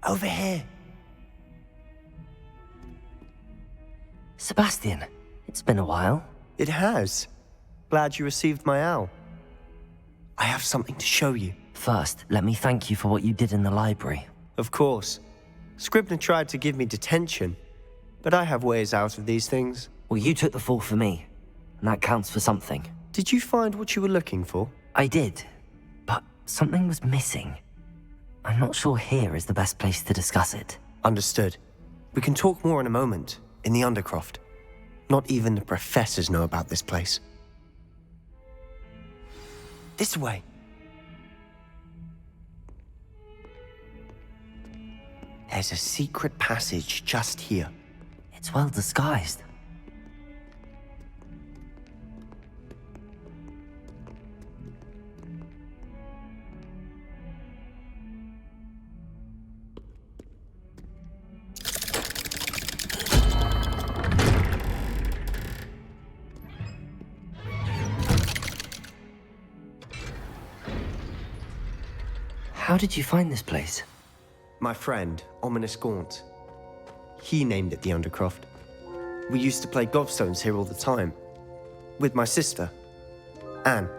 Over here. Sebastian, it's been a while. It has. Glad you received my owl. I have something to show you. First, let me thank you for what you did in the library. Of course. Scribner tried to give me detention, but I have ways out of these things. Well, you took the fall for me, and that counts for something. Did you find what you were looking for? I did, but something was missing. I'm not sure here is the best place to discuss it. Understood. We can talk more in a moment, in the Undercroft. Not even the professors know about this place. This way. There's a secret passage just here. It's well disguised. How did you find this place? My friend, Ominous Gaunt. He named it the Undercroft. We used to play gobstones here all the time. With my sister, Anne.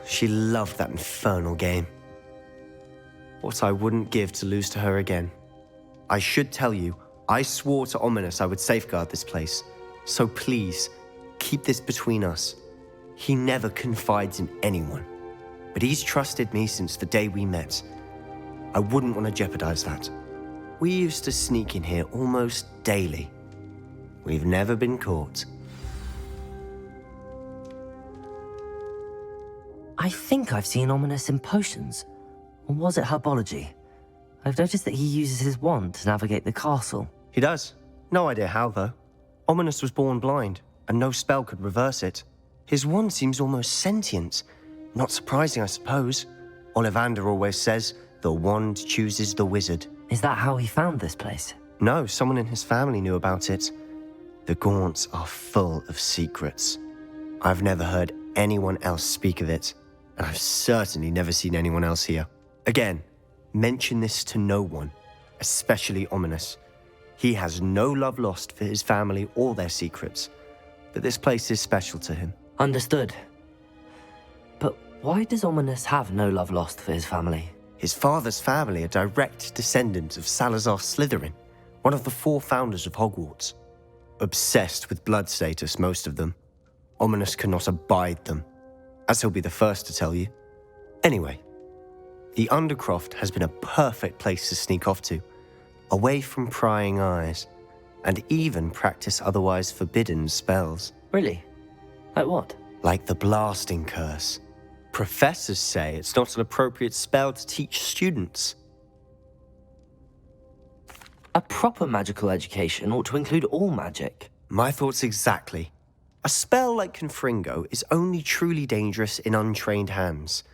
She loved that infernal game. What I wouldn't give to lose to her again. I should tell you, I swore to Ominous I would safeguard this place. So please, keep this between us. He never confides in anyone. But he's trusted me since the day we met. I wouldn't want to jeopardize that. We used to sneak in here almost daily. We've never been caught. I think I've seen Ominous in potions. Or was it herbology? I've noticed that he uses his wand to navigate the castle. He does. No idea how, though. Ominous was born blind, and no spell could reverse it. His wand seems almost sentient. Not surprising, I suppose. Ollivander always says, the wand chooses the wizard. Is that how he found this place? No, someone in his family knew about it. The Gaunts are full of secrets. I've never heard anyone else speak of it, and I've certainly never seen anyone else here. Again, mention this to no one, especially Ominous. He has no love lost for his family or their secrets, but this place is special to him. Understood. But why does Ominous have no love lost for his family? His father's family are direct descendants of Salazar Slytherin, one of the 4 founders of Hogwarts. Obsessed with blood status, most of them. Ominous cannot abide them, as he'll be the first to tell you. Anyway, the Undercroft has been a perfect place to sneak off to, away from prying eyes, and even practice otherwise forbidden spells. Really? Like what? Like the blasting curse. Professors say it's not an appropriate spell to teach students. A proper magical education ought to include all magic. My thoughts exactly. A spell like Confringo is only truly dangerous in untrained hands.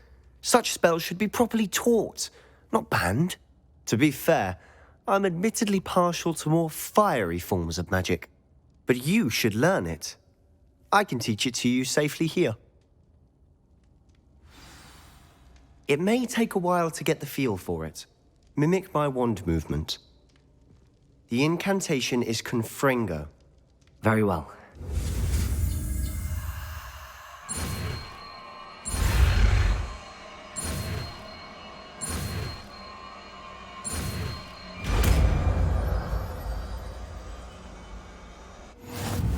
Such spells should be properly taught, not banned. To be fair, I'm admittedly partial to more fiery forms of magic. But you should learn it. I can teach it to you safely here. It may take a while to get the feel for it. Mimic my wand movement. The incantation is Confringo. Very well.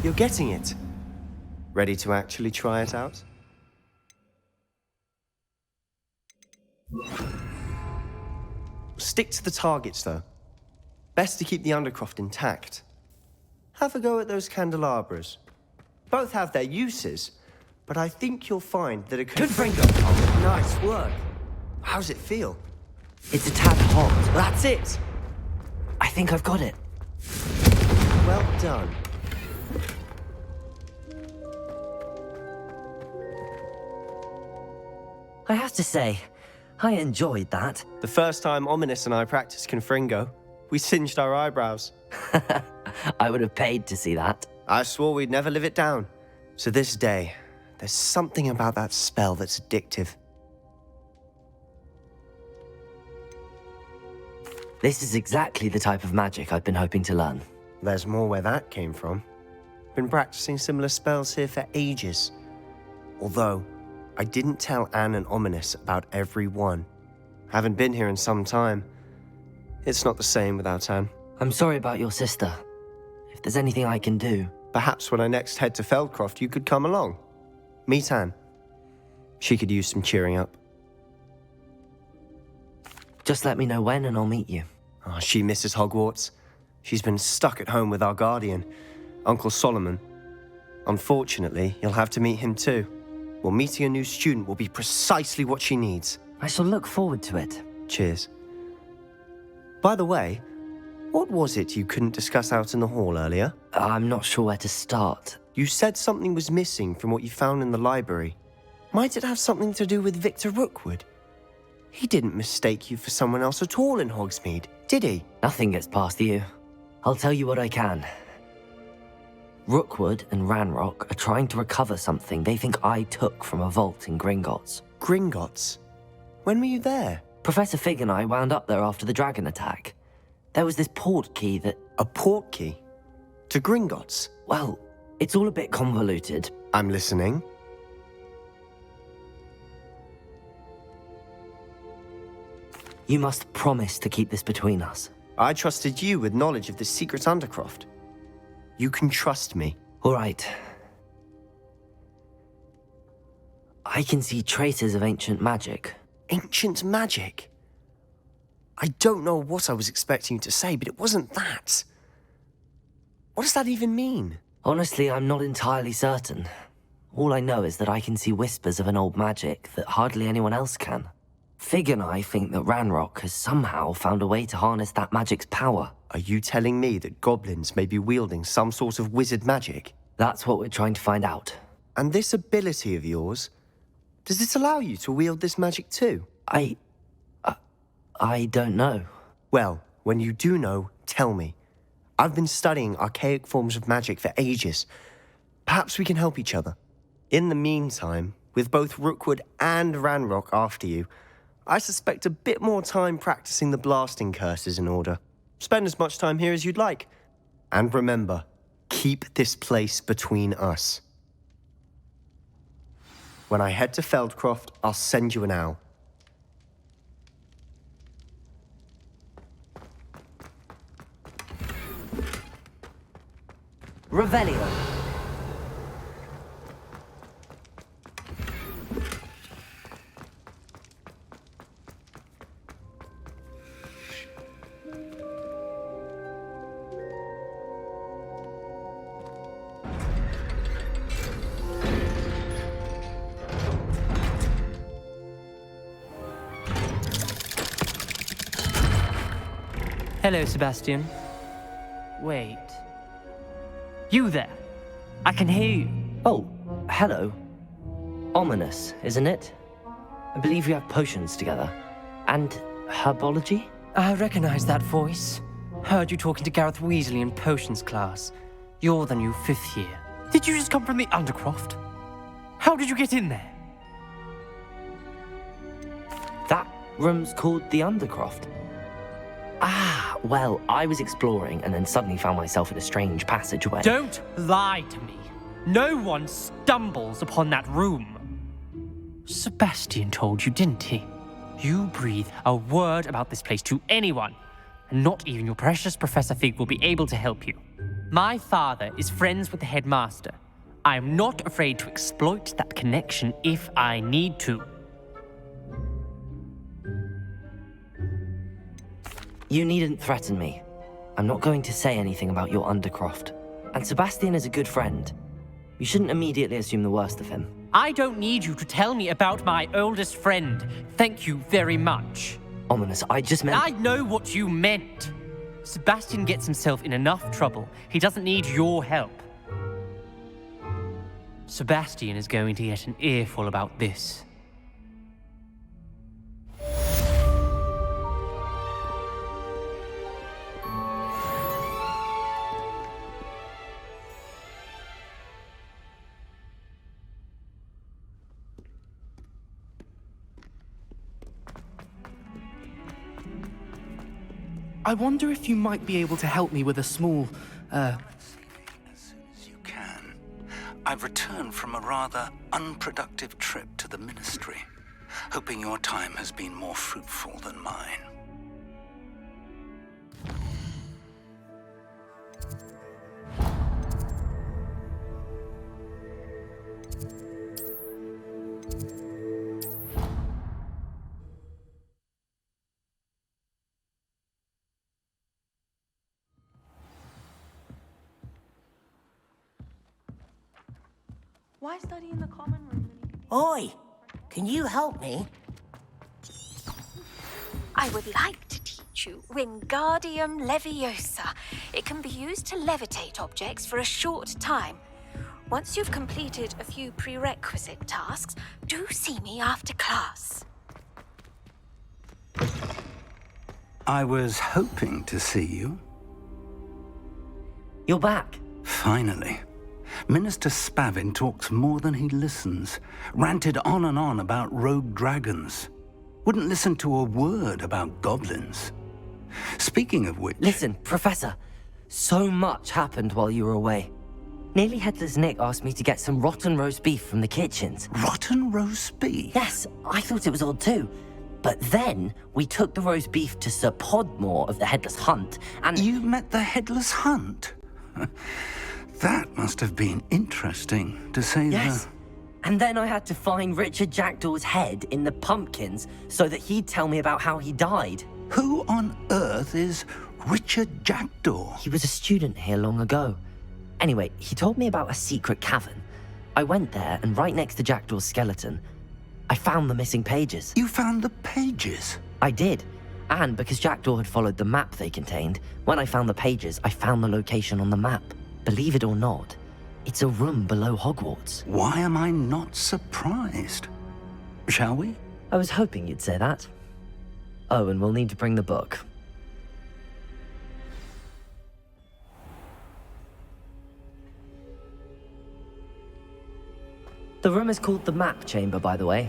You're getting it. Ready to actually try it out? Stick to the targets, though. Best to keep the Undercroft intact. Have a go at those candelabras. Both have their uses, but I think you'll find that a Confringo... Oh, nice work. How's it feel? It's a tad hot. That's it! I think I've got it. Well done. I have to say, I enjoyed that. The first time Ominous and I practiced Confringo, we singed our eyebrows. I would have paid to see that. I swore we'd never live it down. To this day, there's something about that spell that's addictive. This is exactly the type of magic I've been hoping to learn. There's more where that came from. Been practicing similar spells here for ages. Although, I didn't tell Anne and Ominous about every one. Haven't been here in some time. It's not the same without Anne. I'm sorry about your sister. If there's anything I can do... Perhaps when I next head to Feldcroft, you could come along. Meet Anne. She could use some cheering up. Just let me know when and I'll meet you. Oh, she misses Hogwarts. She's been stuck at home with our guardian, Uncle Solomon. Unfortunately, you'll have to meet him too. Well, meeting a new student will be precisely what she needs. I shall look forward to it. Cheers. By the way, what was it you couldn't discuss out in the hall earlier? I'm not sure where to start. You said something was missing from what you found in the library. Might it have something to do with Victor Rookwood? He didn't mistake you for someone else at all in Hogsmeade, did he? Nothing gets past you. I'll tell you what I can. Rookwood and Ranrock are trying to recover something they think I took from a vault in Gringotts. Gringotts? When were you there? Professor Fig and I wound up there after the dragon attack. There was this port key that... A port key? To Gringotts? Well, it's all a bit convoluted. I'm listening. You must promise to keep this between us. I trusted you with knowledge of the secret Undercroft. You can trust me. All right. I can see traces of ancient magic. Ancient magic? I don't know what I was expecting you to say, but it wasn't that. What does that even mean? Honestly, I'm not entirely certain. All I know is that I can see whispers of an old magic that hardly anyone else can. Fig and I think that Ranrock has somehow found a way to harness that magic's power. Are you telling me that goblins may be wielding some sort of wizard magic? That's what we're trying to find out. And this ability of yours, does it allow you to wield this magic too? I don't know. Well, when you do know, tell me. I've been studying archaic forms of magic for ages. Perhaps we can help each other. In the meantime, with both Rookwood and Ranrock after you, I suspect a bit more time practicing the blasting curse is in order. Spend as much time here as you'd like. And remember, keep this place between us. When I head to Feldcroft, I'll send you an owl. Revelio. Hello, Sebastian. Wait. You there? I can hear you. Oh, hello. Ominous, isn't it? I believe we have potions together. And herbology? I recognize that voice. Heard you talking to Gareth Weasley in potions class. You're the new 5th year. Did you just come from the Undercroft? How did you get in there? That room's called the Undercroft. Ah, well, I was exploring and then suddenly found myself in a strange passageway. Don't lie to me. No one stumbles upon that room. Sebastian told you, didn't he? You breathe a word about this place to anyone, and not even your precious Professor Fig will be able to help you. My father is friends with the headmaster. I am not afraid to exploit that connection if I need to. You needn't threaten me. I'm not going to say anything about your Undercroft. And Sebastian is a good friend. You shouldn't immediately assume the worst of him. I don't need you to tell me about my oldest friend. Thank you very much. Ominous, I just meant... I know what you meant. Sebastian gets himself in enough trouble. He doesn't need your help. Sebastian is going to get an earful about this. I wonder if you might be able to help me with a small, As soon as you can. I've returned from a rather unproductive trip to the Ministry, hoping your time has been more fruitful than mine. Why study in the common room? Oi! Can you help me? I would like to teach you Wingardium Leviosa. It can be used to levitate objects for a short time. Once you've completed a few prerequisite tasks, do see me after class. I was hoping to see you. You're back. Finally. Minister Spavin talks more than he listens. Ranted on and on about rogue dragons. Wouldn't listen to a word about goblins. Speaking of which... Listen, Professor. So much happened while you were away. Nearly Headless Nick asked me to get some rotten roast beef from the kitchens. Rotten roast beef? Yes, I thought it was odd too. But then we took the roast beef to Sir Podmore of the Headless Hunt, and... You met the Headless Hunt? That must have been interesting, to say Yes. the... And then I had to find Richard Jackdaw's head in the pumpkins so that he'd tell me about how he died. Who on earth is Richard Jackdaw? He was a student here long ago. Anyway, he told me about a secret cavern. I went there, and right next to Jackdaw's skeleton, I found the missing pages. You found the pages? I did. And because Jackdaw had followed the map they contained, when I found the pages, I found the location on the map. Believe it or not, it's a room below Hogwarts. Why am I not surprised? Shall we? I was hoping you'd say that. Oh, and we'll need to bring the book. The room is called the Map Chamber, by the way.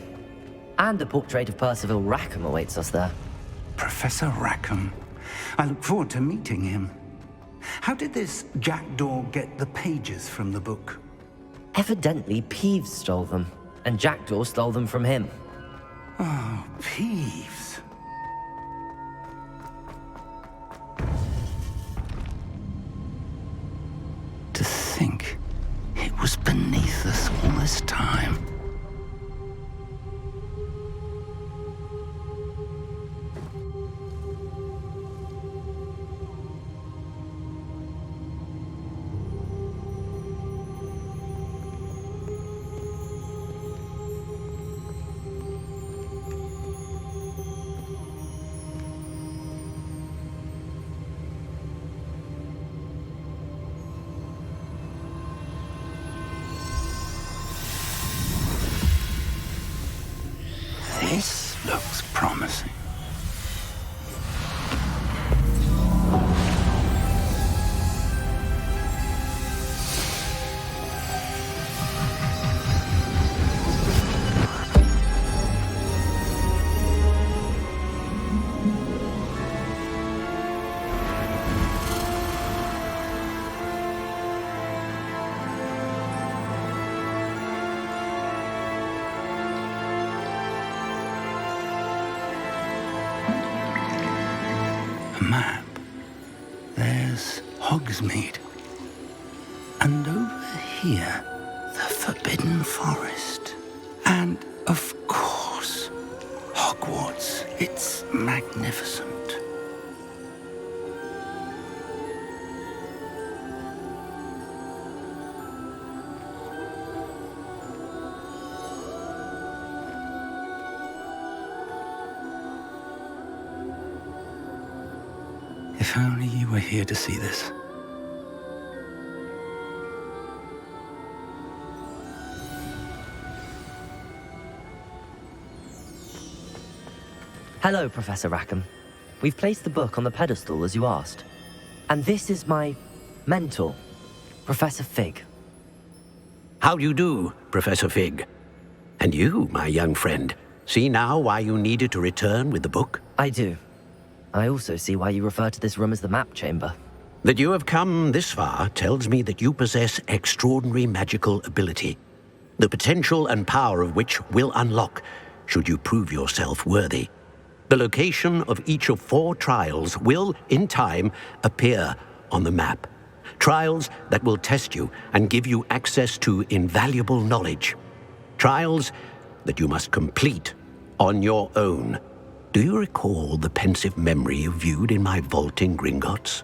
And a portrait of Percival Rackham awaits us there. Professor Rackham. I look forward to meeting him. How did this Jackdaw get the pages from the book? Evidently, Peeves stole them, and Jackdaw stole them from him. Oh, Peeves. To think it was beneath us all this time. This looks promising. Map. There's Hogsmeade. And over here, the Forbidden Forest. And, of course, Hogwarts. It's magnificent. If only you were here to see this. Hello, Professor Rackham. We've placed the book on the pedestal as you asked. And this is my mentor, Professor Fig. How do you do, Professor Fig? And you, my young friend, see now why you needed to return with the book? I do. I also see why you refer to this room as the map chamber. That you have come this far tells me that you possess extraordinary magical ability, the potential and power of which will unlock should you prove yourself worthy. The location of each of 4 trials will, in time, appear on the map. Trials that will test you and give you access to invaluable knowledge. Trials that you must complete on your own. Do you recall the pensive memory you viewed in my vault in Gringotts?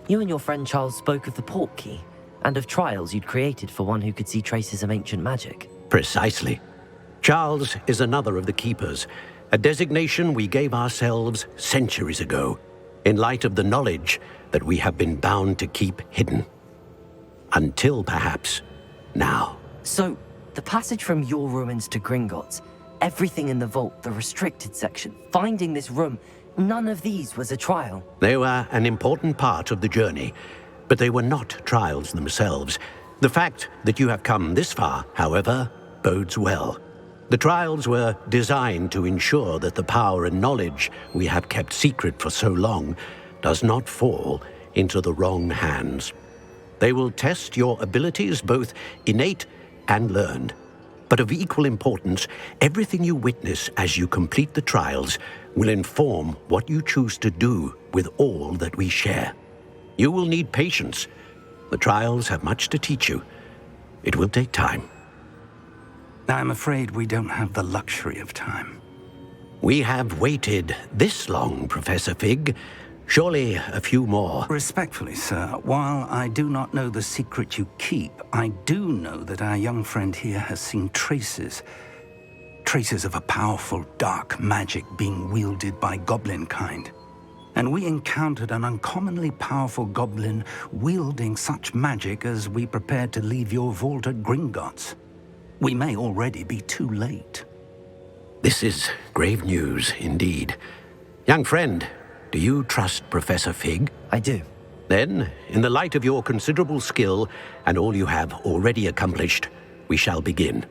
You and your friend Charles spoke of the port key, and of trials you'd created for one who could see traces of ancient magic. Precisely. Charles is another of the Keepers, a designation we gave ourselves centuries ago, in light of the knowledge that we have been bound to keep hidden. Until, perhaps, now. So, the passage from your ruins to Gringotts, everything in the vault, the restricted section, finding this room, none of these was a trial. They were an important part of the journey, but they were not trials themselves. The fact that you have come this far, however, bodes well. The trials were designed to ensure that the power and knowledge we have kept secret for so long does not fall into the wrong hands. They will test your abilities, both innate and learned. But of equal importance, everything you witness as you complete the trials will inform what you choose to do with all that we share. You will need patience. The trials have much to teach you. It will take time. I'm afraid we don't have the luxury of time. We have waited this long, Professor Fig. Surely a few more. Respectfully, sir, while I do not know the secret you keep, I do know that our young friend here has seen traces of a powerful dark magic being wielded by goblin kind. And we encountered an uncommonly powerful goblin wielding such magic as we prepared to leave your vault at Gringotts. We may already be too late. This is grave news indeed. Young friend, do you trust Professor Fig? I do. Then, in the light of your considerable skill and all you have already accomplished, we shall begin.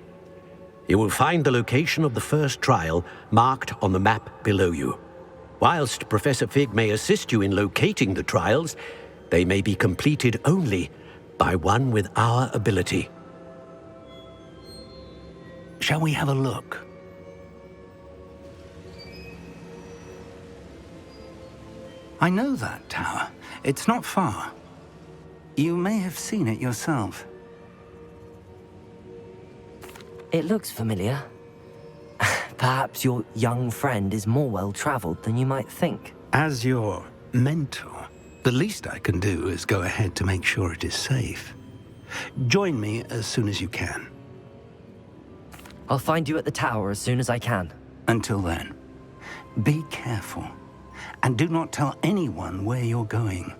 You will find the location of the first trial marked on the map below you. Whilst Professor Fig may assist you in locating the trials, they may be completed only by one with our ability. Shall we have a look? I know that tower. It's not far. You may have seen it yourself. It looks familiar. Perhaps your young friend is more well-traveled than you might think. As your mentor, the least I can do is go ahead to make sure it is safe. Join me as soon as you can. I'll find you at the tower as soon as I can. Until then, be careful. And do not tell anyone where you're going.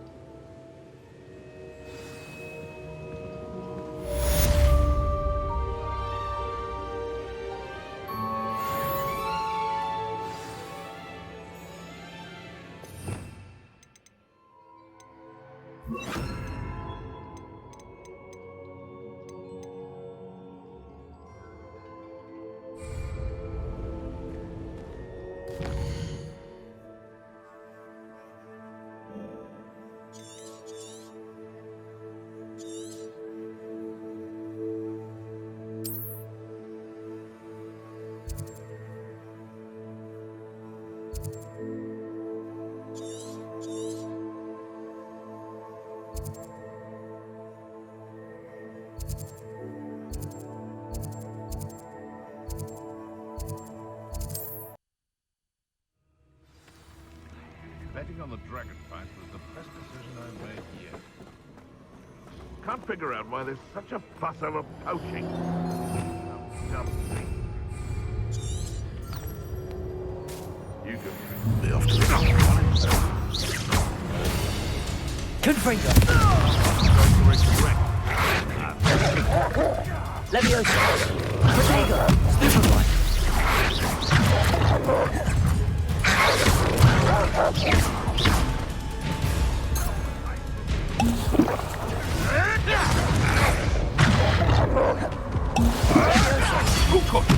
Betting on the dragon fight was the best decision I've made yet. Can't figure out why there's such a fuss over poaching. Dumb thing. You can be off to the Confringo! Leviosa! Protego! Stupefy! Who caught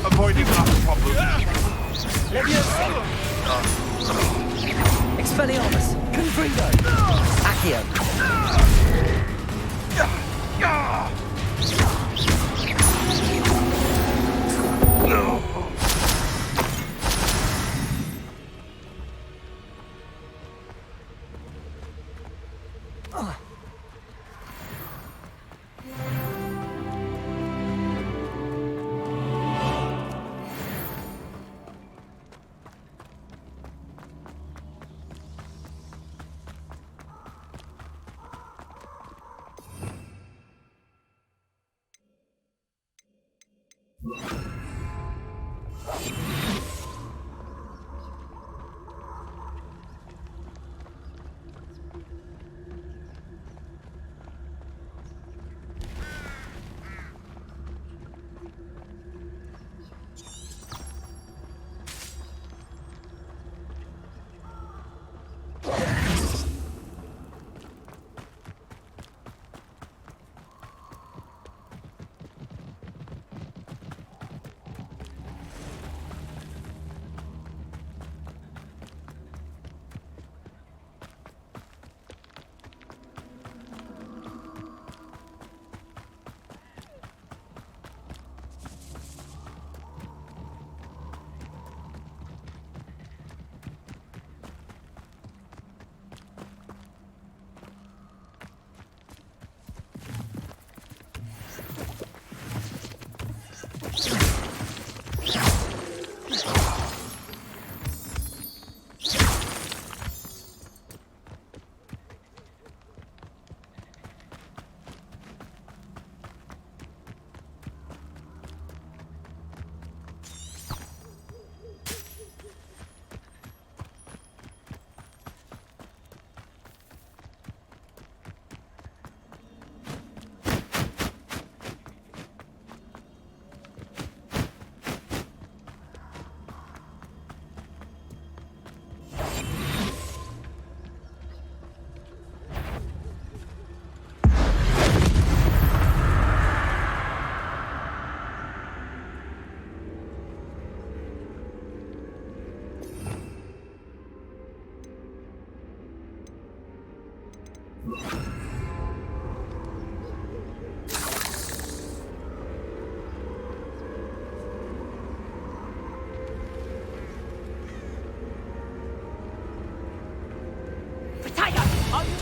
Avoiding our problem. Expelliarmus! Confringo! Accio!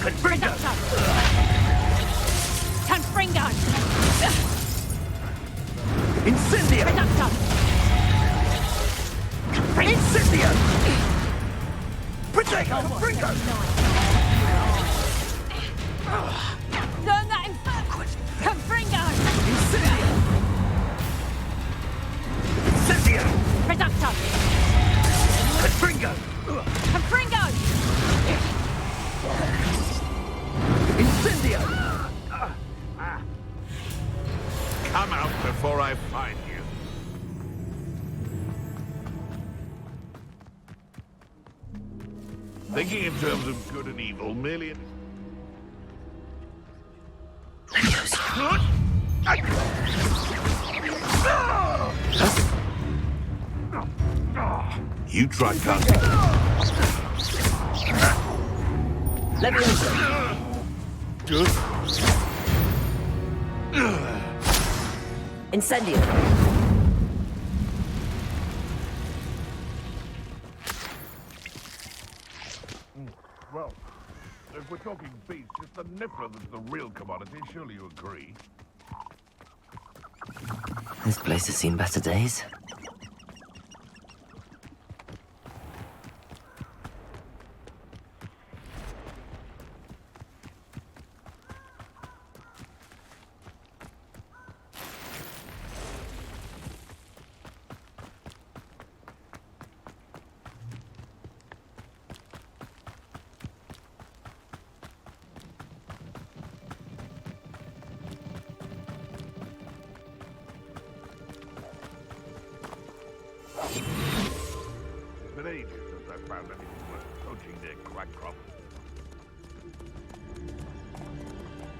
Confringo! Confringo! Incendio! Reductor! Incendio! Protego! Confringo! Learn that in backwards! Confringo! Incendio! Incendio! Reductor! Confringo! Confringo! Incendio! Come out before I find you. Thinking in terms of good and evil, merely... You tried casting. Leviosa! Incendio! Well, if we're talking beasts, it's the Niffler that's the real commodity. Surely you agree. This place has seen better days. It's been ages since I found anything worth poaching near Quackcroft.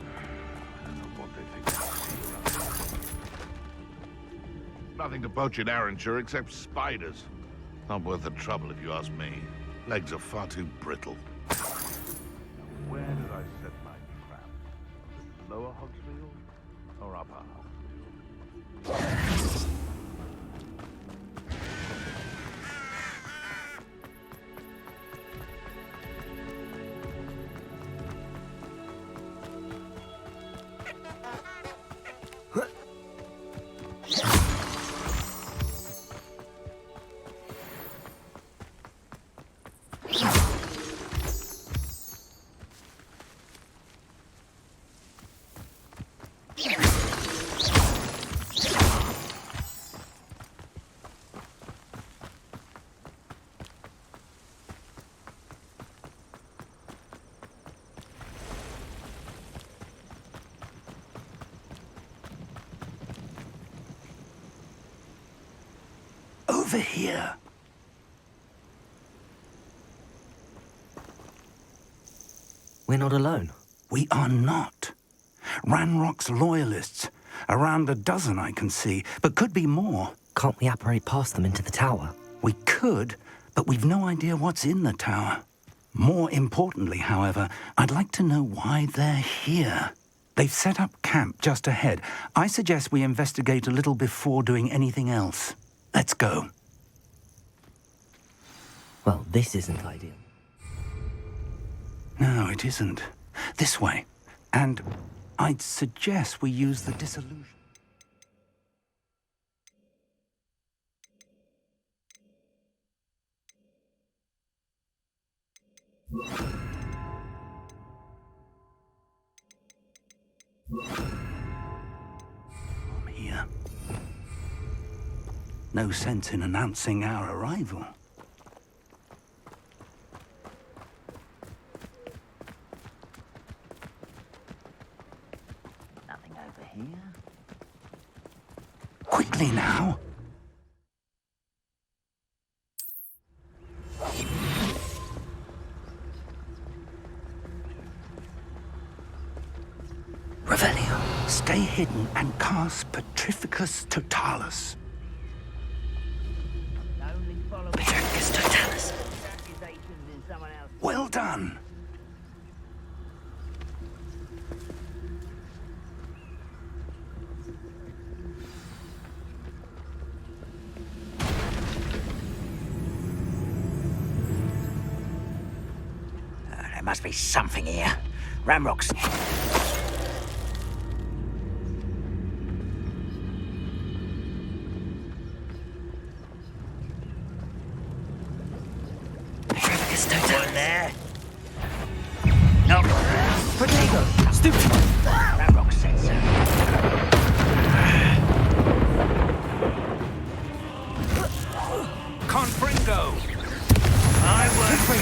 I don't know what they think. Nothing to poach in Arranshire except spiders. Not worth the trouble if you ask me. Legs are far too brittle. Where did I set my trap? Lower Hogsfield or upper Hogsfield? Over here. We're not alone. We are not. Ranrock's loyalists. Around a dozen I can see, but could be more. Can't we apparate past them into the tower? We could, but we've no idea what's in the tower. More importantly, however, I'd like to know why they're here. They've set up camp just ahead. I suggest we investigate a little before doing anything else. Let's go. Well, this isn't ideal. No, it isn't. This way. And I'd suggest we use the disillusion. I'm here. No sense in announcing our arrival. Nothing over here. Quickly now. Revelio. Stay hidden and cast Petrificus Totalis. Only follow Petrificus Totalis. accusations in someone else. Well done. There must be something here. Ramrock's. Petrificus Totalis. One there. No. Protego! Stupid! Ramrock said so. Confringo. I work for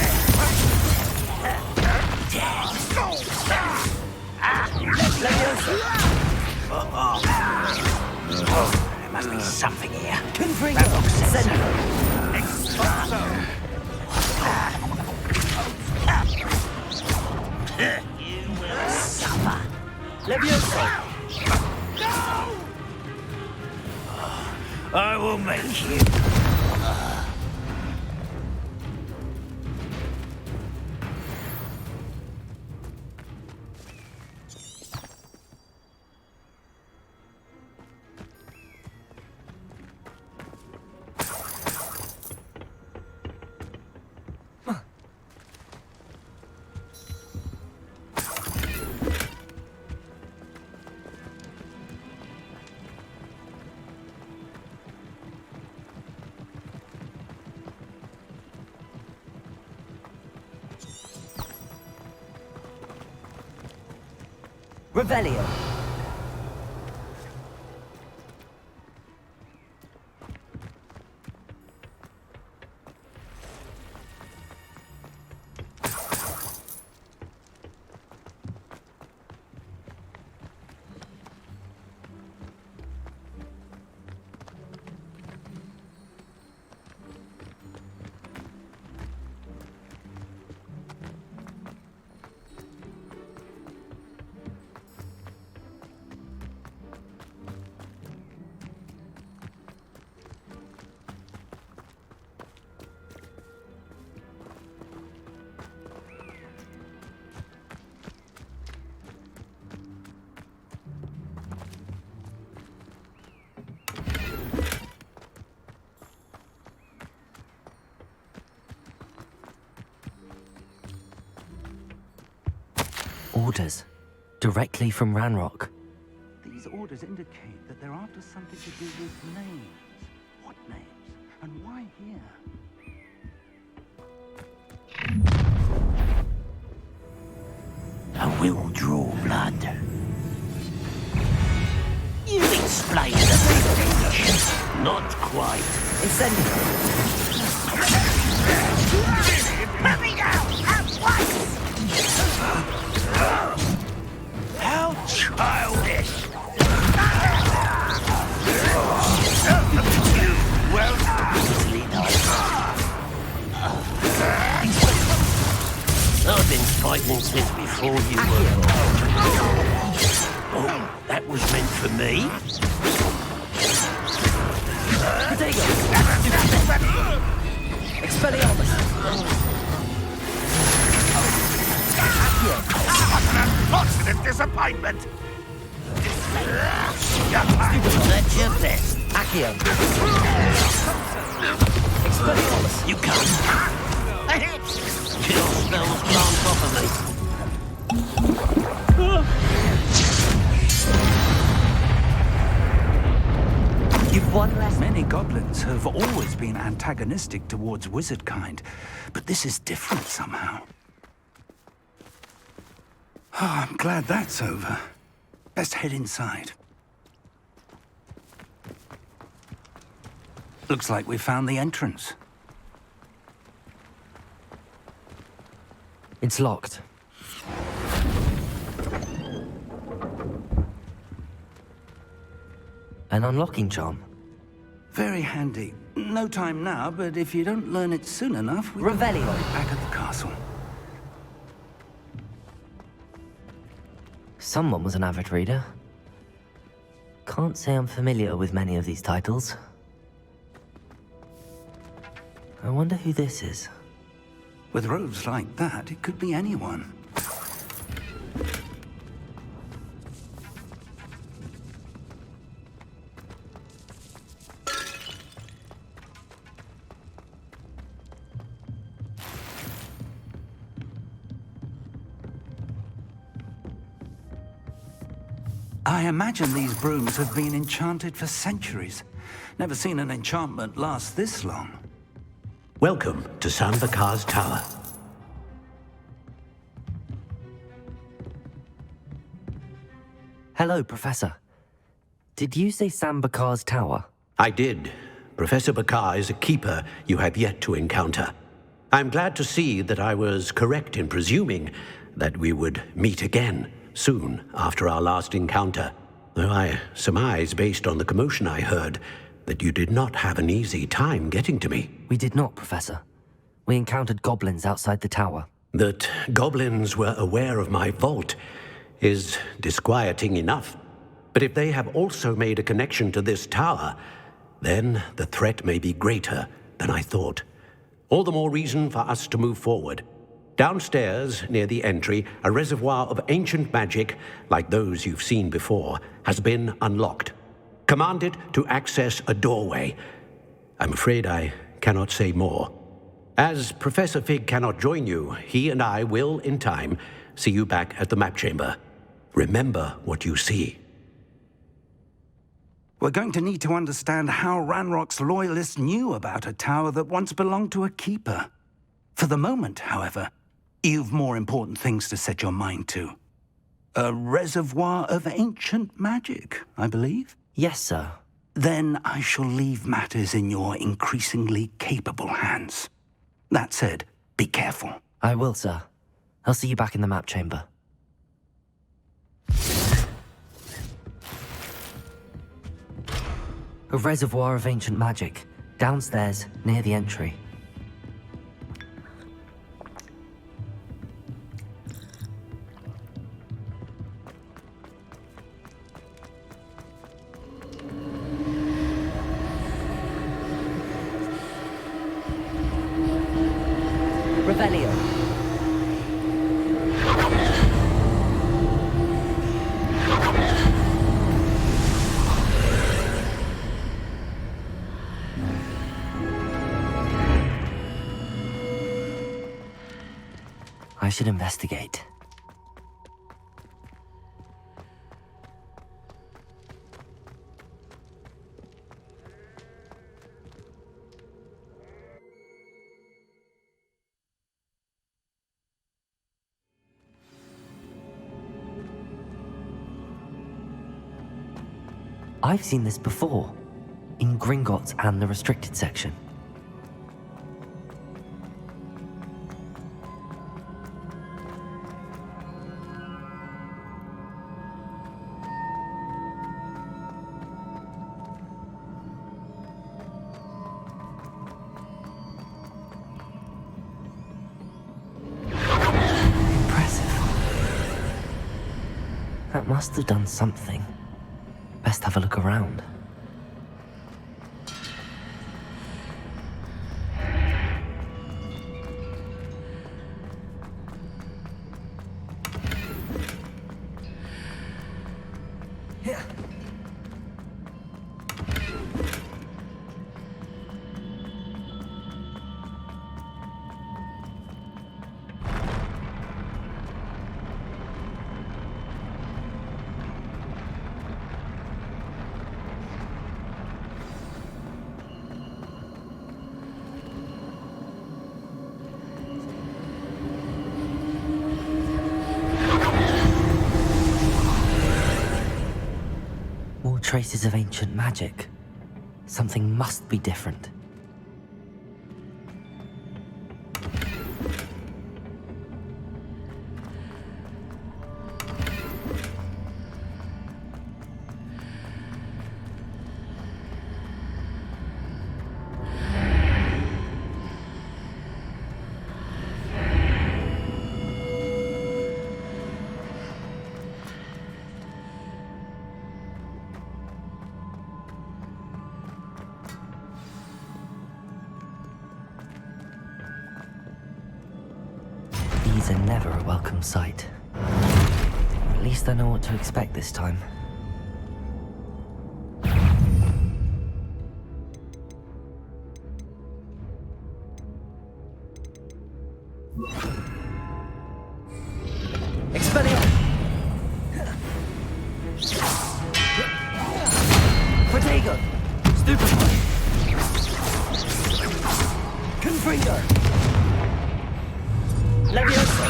There must be something here. Ramrock said so. You will suffer. Levioso! I will make you. Revelio. Orders. Directly from Ranrock. These orders indicate that they're after something to do with names. What names? And why here? I will draw blood. You explain the message. Not quite. Incendio! Let me go! At once! How childish! You won't easily die. I've been fighting since before you were born. Oh, that was meant for me? Expelliarmus! What an unfortunate disappointment! That's your best. Accio! Expelliarmus! You can't. A hit! Kill spells plant off of me. You've won less. Many goblins have always been antagonistic towards wizard kind, but this is different somehow. Oh, I'm glad that's over. Best head inside. Looks like we found the entrance. It's locked. An unlocking charm. Very handy. No time now, but if you don't learn it soon enough, we can Revelio. find it back at the castle. Someone was an avid reader. Can't say I'm familiar with many of these titles. I wonder who this is. With robes like that, it could be anyone. I imagine these brooms have been enchanted for centuries. Never seen an enchantment last this long. Welcome to Sambakar's Tower. Hello, Professor. Did you say Sambakar's Tower? I did. Professor Bakar is a keeper you have yet to encounter. I'm glad to see that I was correct in presuming that we would meet again soon after our last encounter, though I surmise, based on the commotion I heard, that you did not have an easy time getting to me. We did not, Professor. We encountered goblins outside the tower. That goblins were aware of my vault is disquieting enough. But if they have also made a connection to this tower, then the threat may be greater than I thought. All the more reason for us to move forward. Downstairs, near the entry, a reservoir of ancient magic, like those you've seen before, has been unlocked. Command it to access a doorway. I'm afraid I cannot say more. As Professor Fig cannot join you, he and I will, in time, see you back at the map chamber. Remember what you see. We're going to need to understand how Ranrock's loyalists knew about a tower that once belonged to a keeper. For the moment, however, you've more important things to set your mind to. A reservoir of ancient magic, I believe? Yes, sir. Then I shall leave matters in your increasingly capable hands. That said, be careful. I will, sir. I'll see you back in the map chamber. A reservoir of ancient magic, downstairs, near the entry. Revelio. I should investigate. I've seen this before, in Gringotts and the restricted section. That must have done something. Best have a look around. Traces of ancient magic. Something must be different. These are never a welcome sight. At least I know what to expect this time. Expelliarmus! Protego! Stupefy! Confringo! Leviosa!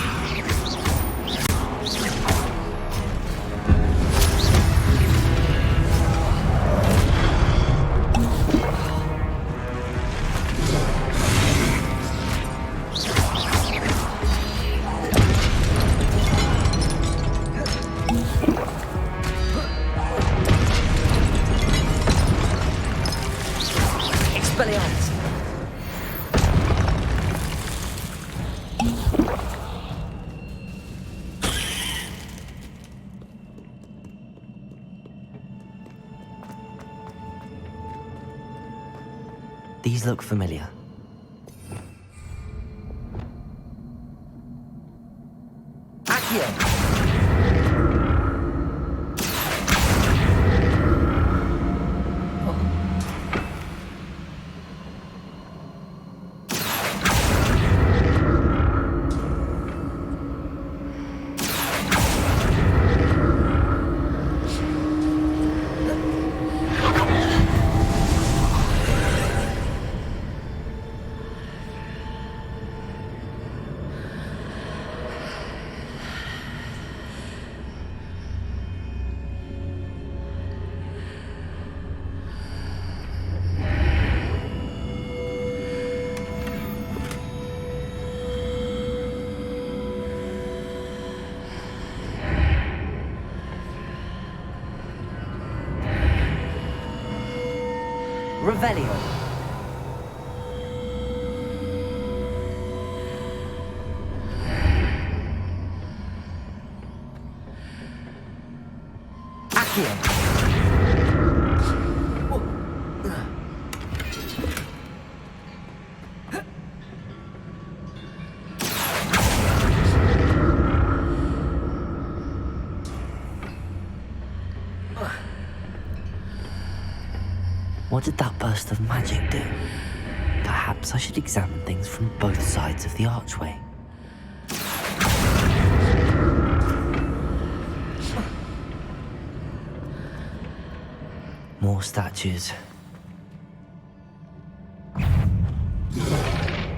Expelliarmus! These look familiar. Accio! Revelio. Accio. What did that burst of magic do? Perhaps I should examine things from both sides of the archway. More statues.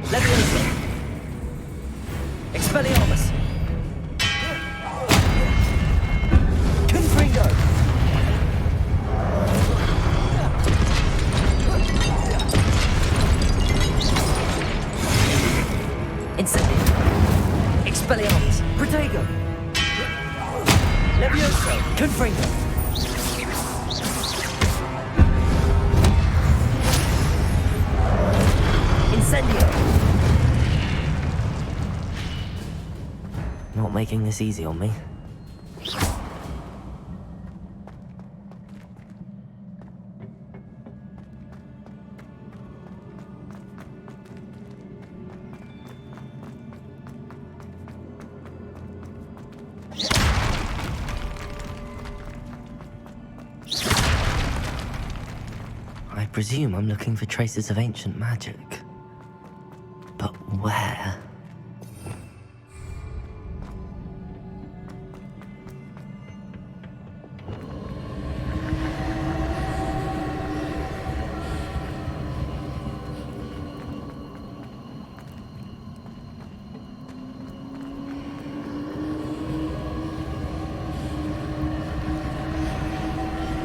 Leviosa! Expelliarmus! Confringo! Confringo. Incendio. Not making this easy on me. I presume I'm looking for traces of ancient magic. But where?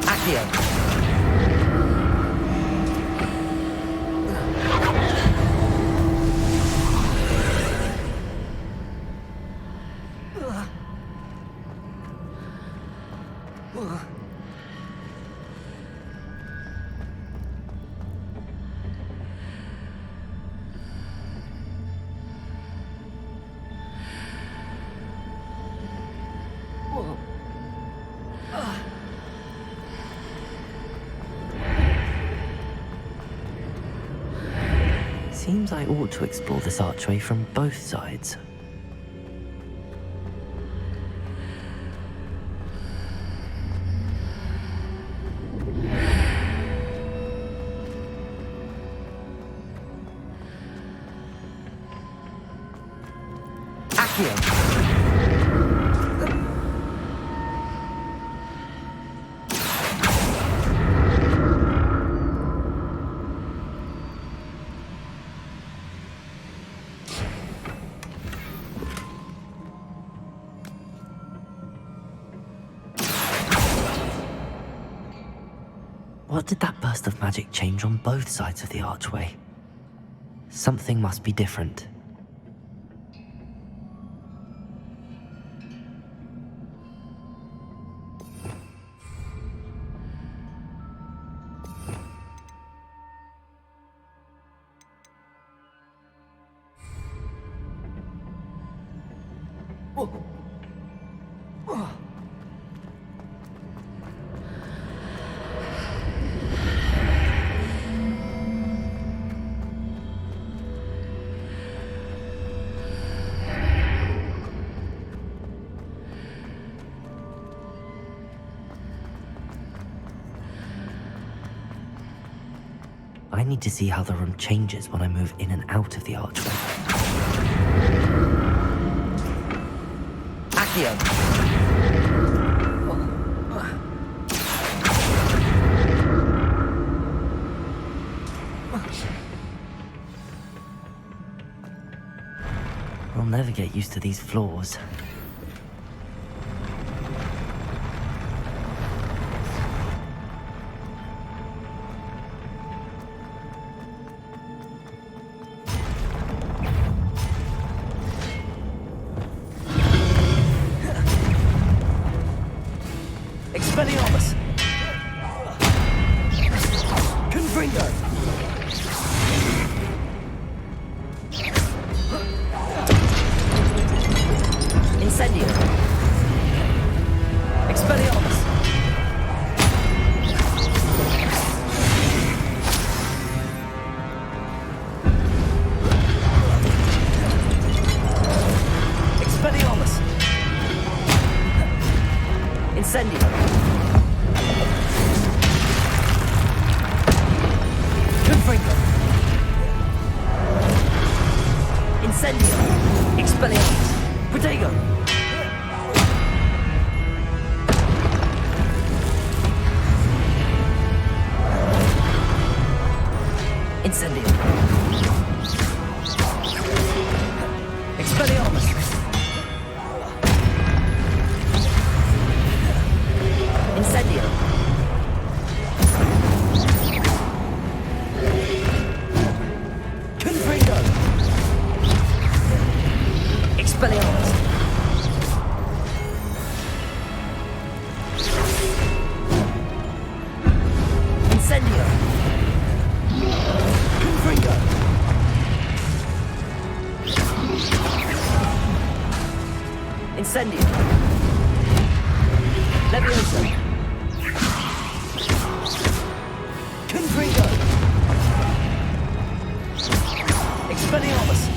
Accio. Seems I ought to explore this archway from both sides. Accio! What did that burst of magic change on both sides of the archway? Something must be different. I need to see how the room changes when I move in and out of the archway. Accio! I'll never get used to these floors. Expelliarmus! Confringo! Incendio! Expelliarmus! Expelliarmus! Incendio! Confringo! Incendio! Expelliarmus! Protego! Incendio! Expelliarmus! Incendio! Confringo! Expelliarmus! Incendio! Confringo! Incendio! Levioso! Confringo! Expelliarmus!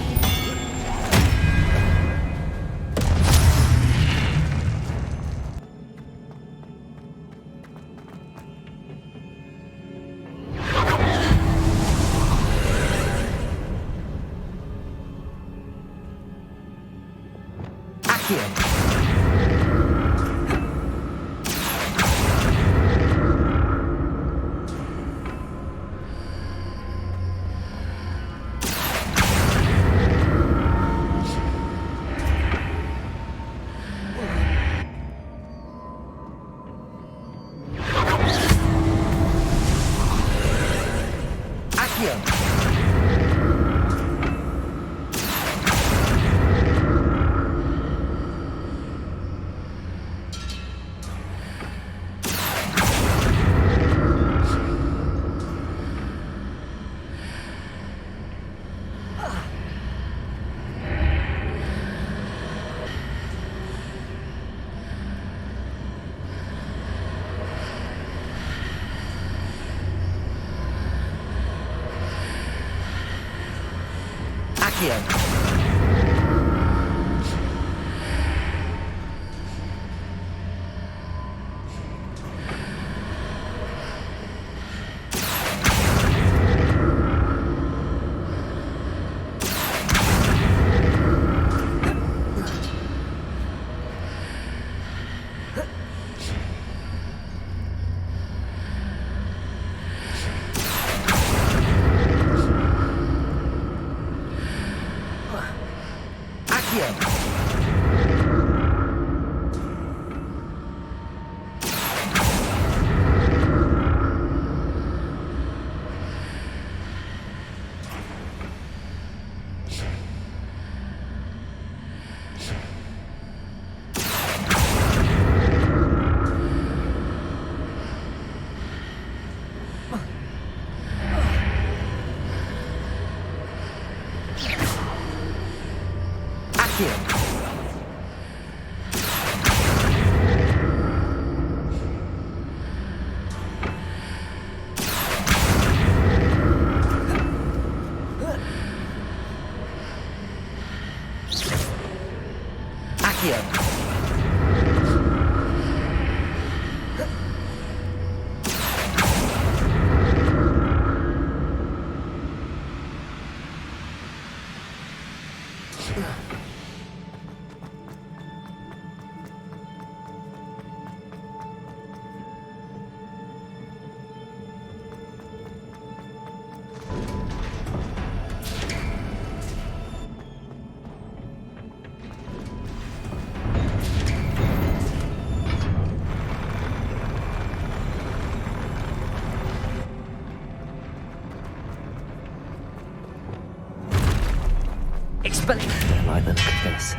Don't like the look of this.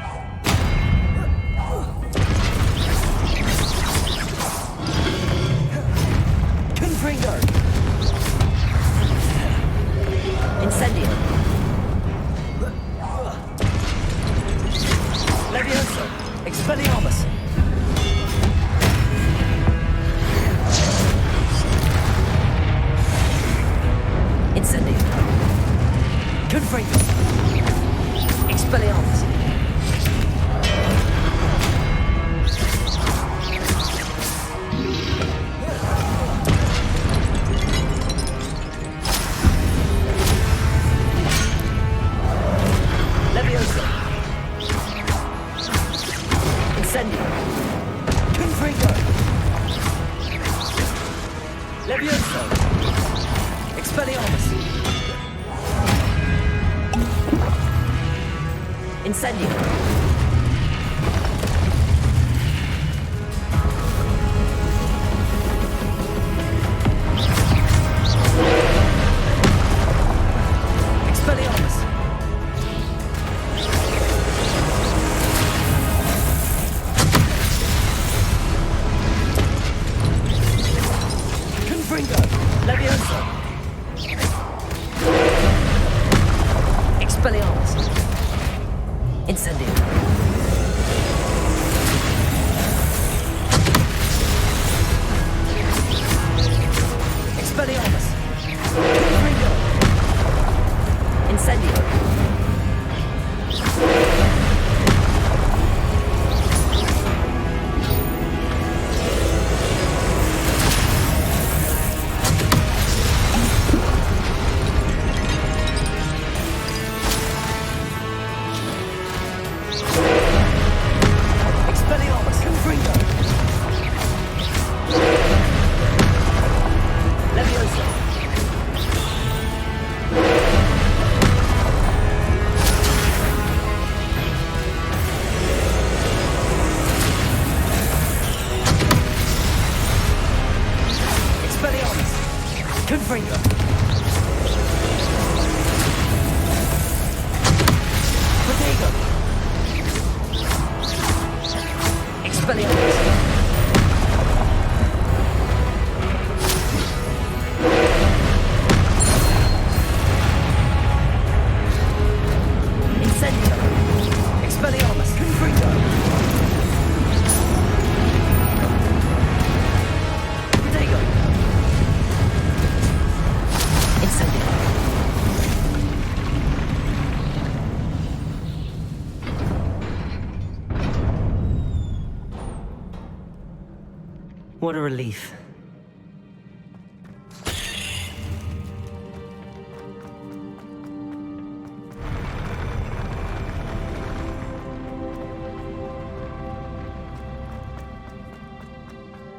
Confringo! Incendio! Levioso! Expelliarmus! Incendio! Confringo! Expelliarmus! Levioso! Incendio! Confringo! Levioso! Expelliarmus! Incendio! Expelliarmus! Confringo! Leviosa! Expelliarmus! Incendio! Expelliarmus! Confringo! Incendio! Expelliarmus! Confringo! Leviosa! Expelliarmus! Confringo! Protego! Expelliarmus! Incendio! Expelliarmus! Confringo! Protego! Incendio! What a relief.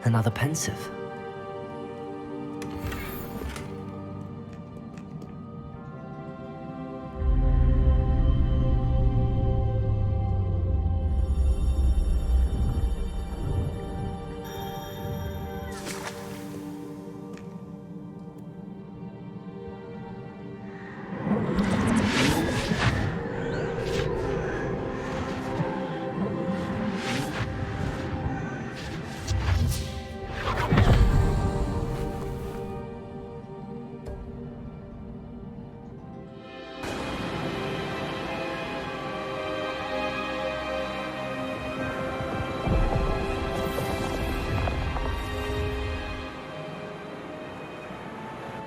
Another pensive.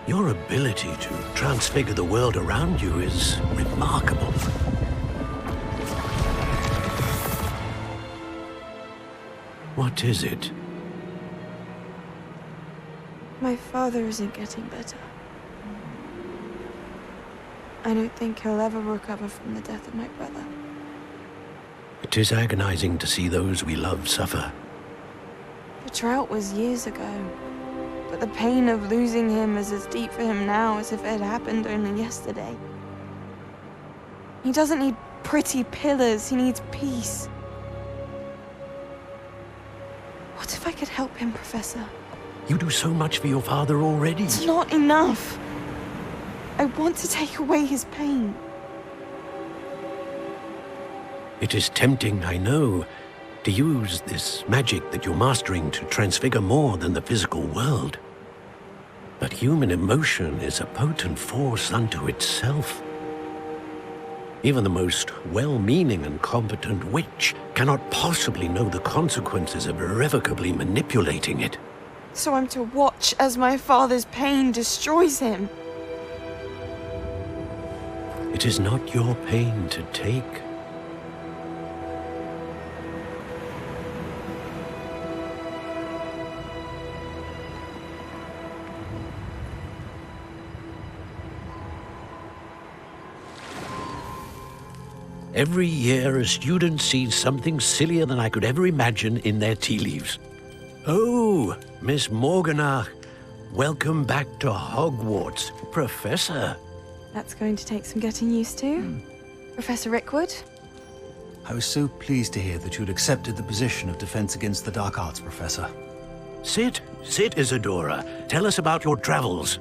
Your ability to transfigure the world around you is remarkable. What is it? My father isn't getting better. I don't think he'll ever recover from the death of my brother. It is agonizing to see those we love suffer. The drought was years ago, but the pain of losing him is as deep for him now as if it had happened only yesterday. He doesn't need pretty pillars, he needs peace. What if I could help him, Professor? You do so much for your father already. It's not enough. I want to take away his pain. It is tempting, I know, to use this magic that you're mastering to transfigure more than the physical world. But human emotion is a potent force unto itself. Even the most well-meaning and competent witch cannot possibly know the consequences of irrevocably manipulating it. So I'm to watch as my father's pain destroys him. It is not your pain to take. Every year, a student sees something sillier than I could ever imagine in their tea leaves. Oh, Miss Morganach, welcome back to Hogwarts, Professor. That's going to take some getting used to. Professor Rickwood? I was so pleased to hear that you'd accepted the position of Defense Against the Dark Arts, Professor. Sit, Isadora. Tell us about your travels.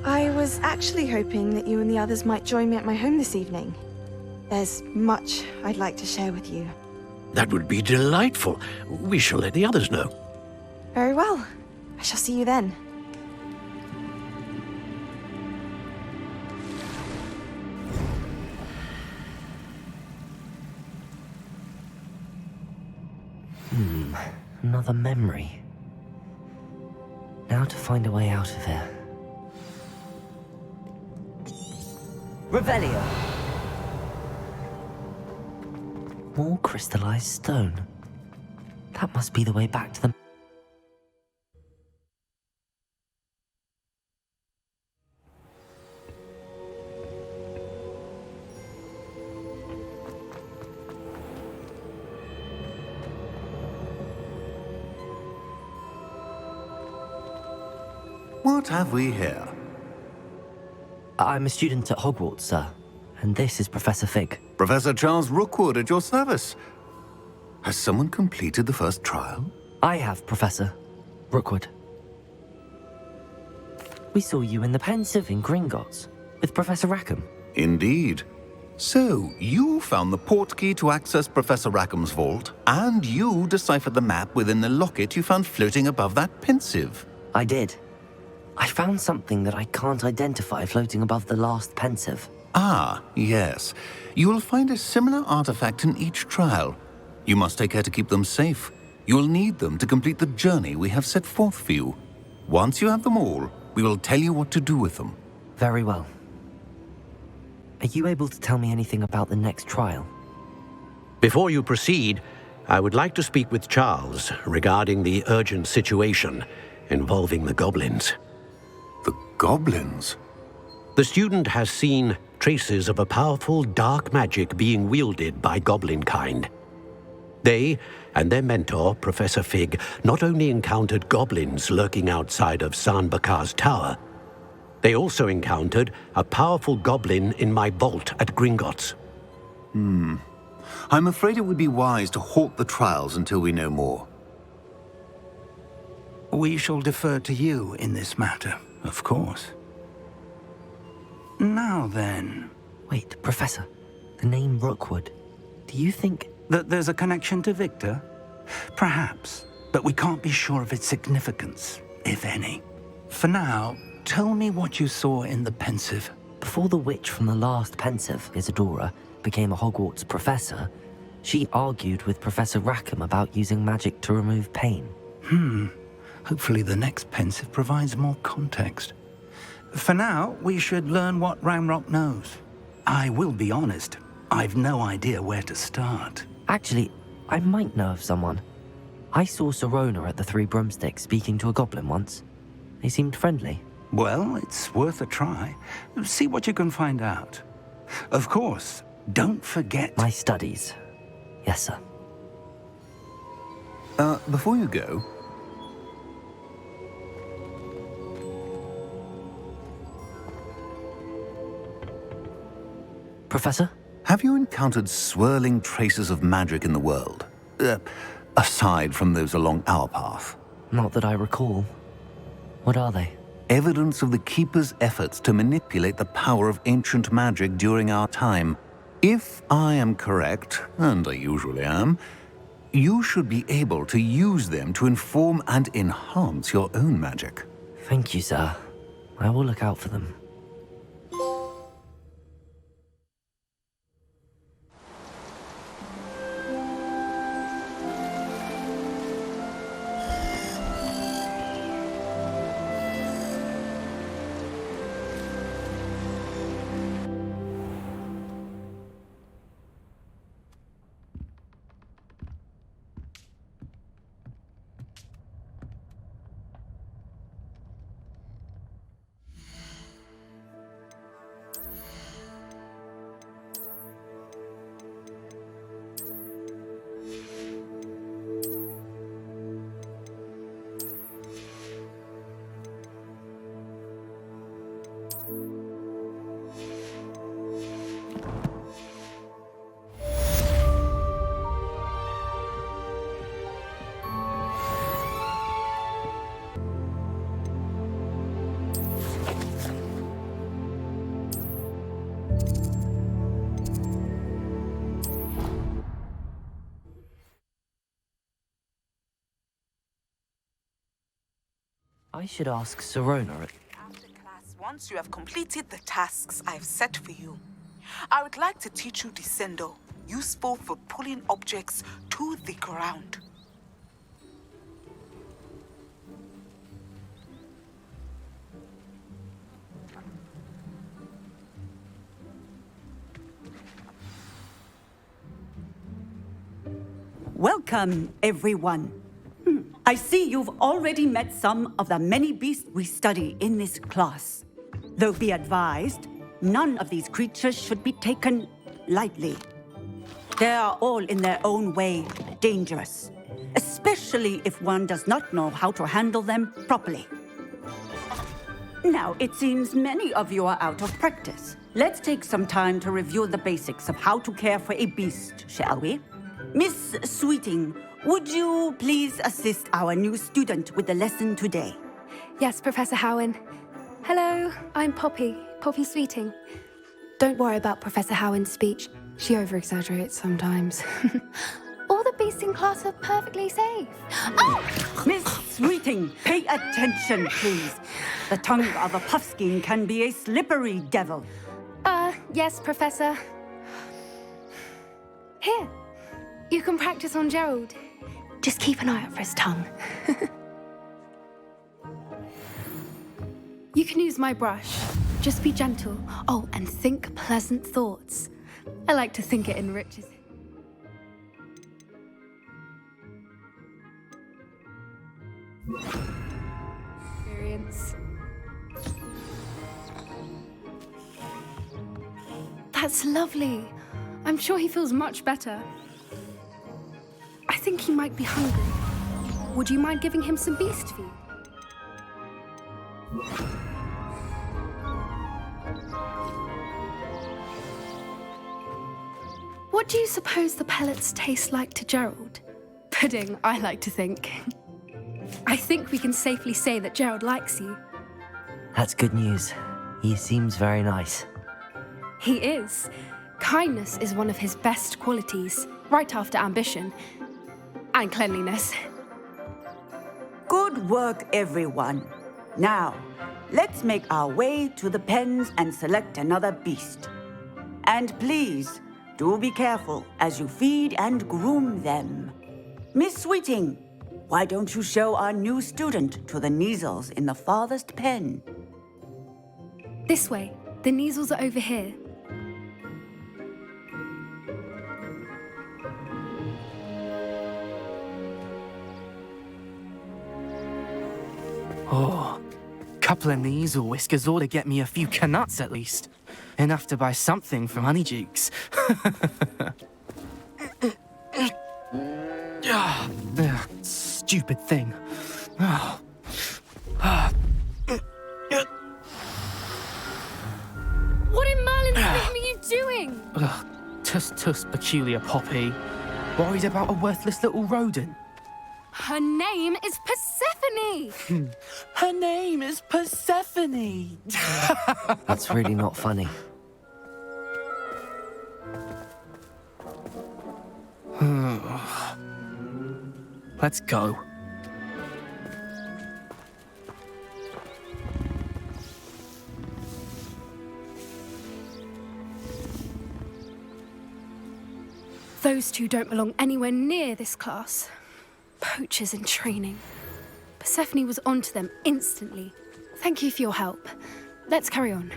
I was actually hoping that you and the others might join me at my home this evening. There's much I'd like to share with you. That would be delightful. We shall let the others know. Very well. I shall see you then. another memory. Now to find a way out of here. Revelio! More crystallized stone. That must be the way back to the... What have we here? I'm a student at Hogwarts, sir. And this is Professor Fig. Professor Charles Rookwood at your service. Has someone completed the first trial? I have, Professor Rookwood. We saw you in the Pensive in Gringotts with Professor Rackham. Indeed. So, you found the portkey to access Professor Rackham's vault, and you deciphered the map within the locket you found floating above that Pensive. I did. I found something that I can't identify floating above the last Pensive. Ah, yes. You will find a similar artifact in each trial. You must take care to keep them safe. You will need them to complete the journey we have set forth for you. Once you have them all, we will tell you what to do with them. Very well. Are you able to tell me anything about the next trial? Before you proceed, I would like to speak with Charles regarding the urgent situation involving the goblins. The goblins? The student has seen traces of a powerful dark magic being wielded by goblin kind. They and their mentor, Professor Fig, not only encountered goblins lurking outside of San Bakar's tower, they also encountered a powerful goblin in my vault at Gringotts. I'm afraid it would be wise to halt the trials until we know more. We shall defer to you in this matter, of course. Now then... Wait, Professor. The name Rookwood. Do you think... that there's a connection to Victor? Perhaps, but we can't be sure of its significance, if any. For now, tell me what you saw in the Pensive. Before the witch from the last Pensive, Isadora, became a Hogwarts professor, she argued with Professor Rackham about using magic to remove pain. Hopefully the next Pensive provides more context. For now, we should learn what Ranrock knows. I will be honest, I've no idea where to start. Actually, I might know of someone. I saw Sirona at the Three Broomsticks speaking to a goblin once. They seemed friendly. Well, it's worth a try. See what you can find out. Of course, don't forget... My studies. Yes, sir. Before you go... Professor? Have you encountered swirling traces of magic in the world? Aside from those along our path? Not that I recall. What are they? Evidence of the Keeper's efforts to manipulate the power of ancient magic during our time. If I am correct, and I usually am, you should be able to use them to inform and enhance your own magic. Thank you, sir. I will look out for them. I should ask Sirona. After class, once you have completed the tasks I've set for you, I would like to teach you Descendo, useful for pulling objects to the ground. Welcome, everyone. I see you've already met some of the many beasts we study in this class. Though be advised, none of these creatures should be taken lightly. They are all in their own way dangerous, especially if one does not know how to handle them properly. Now, it seems many of you are out of practice. Let's take some time to review the basics of how to care for a beast, shall we? Miss Sweeting, would you please assist our new student with the lesson today? Yes, Professor Howen. Hello, I'm Poppy Sweeting. Don't worry about Professor Howen's speech. She over-exaggerates sometimes. All the beasts in class are perfectly safe. Oh! Miss Sweeting, pay attention, please. The tongue of a puffskein can be a slippery devil. Yes, Professor. Here, you can practice on Gerald. Just keep an eye out for his tongue. You can use my brush. Just be gentle. Oh, and think pleasant thoughts. I like to think it enriches it. Experience. That's lovely. I'm sure he feels much better. I think he might be hungry. Would you mind giving him some beast food? What do you suppose the pellets taste like to Gerald? Pudding, I like to think. I think we can safely say that Gerald likes you. That's good news. He seems very nice. He is. Kindness is one of his best qualities, right after ambition and cleanliness. Good work, everyone. Now, let's make our way to the pens and select another beast. And please, do be careful as you feed and groom them. Miss Sweeting, why don't you show our new student to the Neasels in the farthest pen? This way. The Neasels are over here. Oh, couple of Neasel whiskers ought to get me a few canuts at least. Enough to buy something from Honeydukes. Stupid thing. What in Merlin's name are you doing? Tuss, peculiar Poppy. Worried about a worthless little rodent. Her name is Persephone! Her name is Persephone! That's really not funny. Let's go. Those two don't belong anywhere near this class. Poachers in training. Persephone was onto them instantly. Thank you for your help. Let's carry on.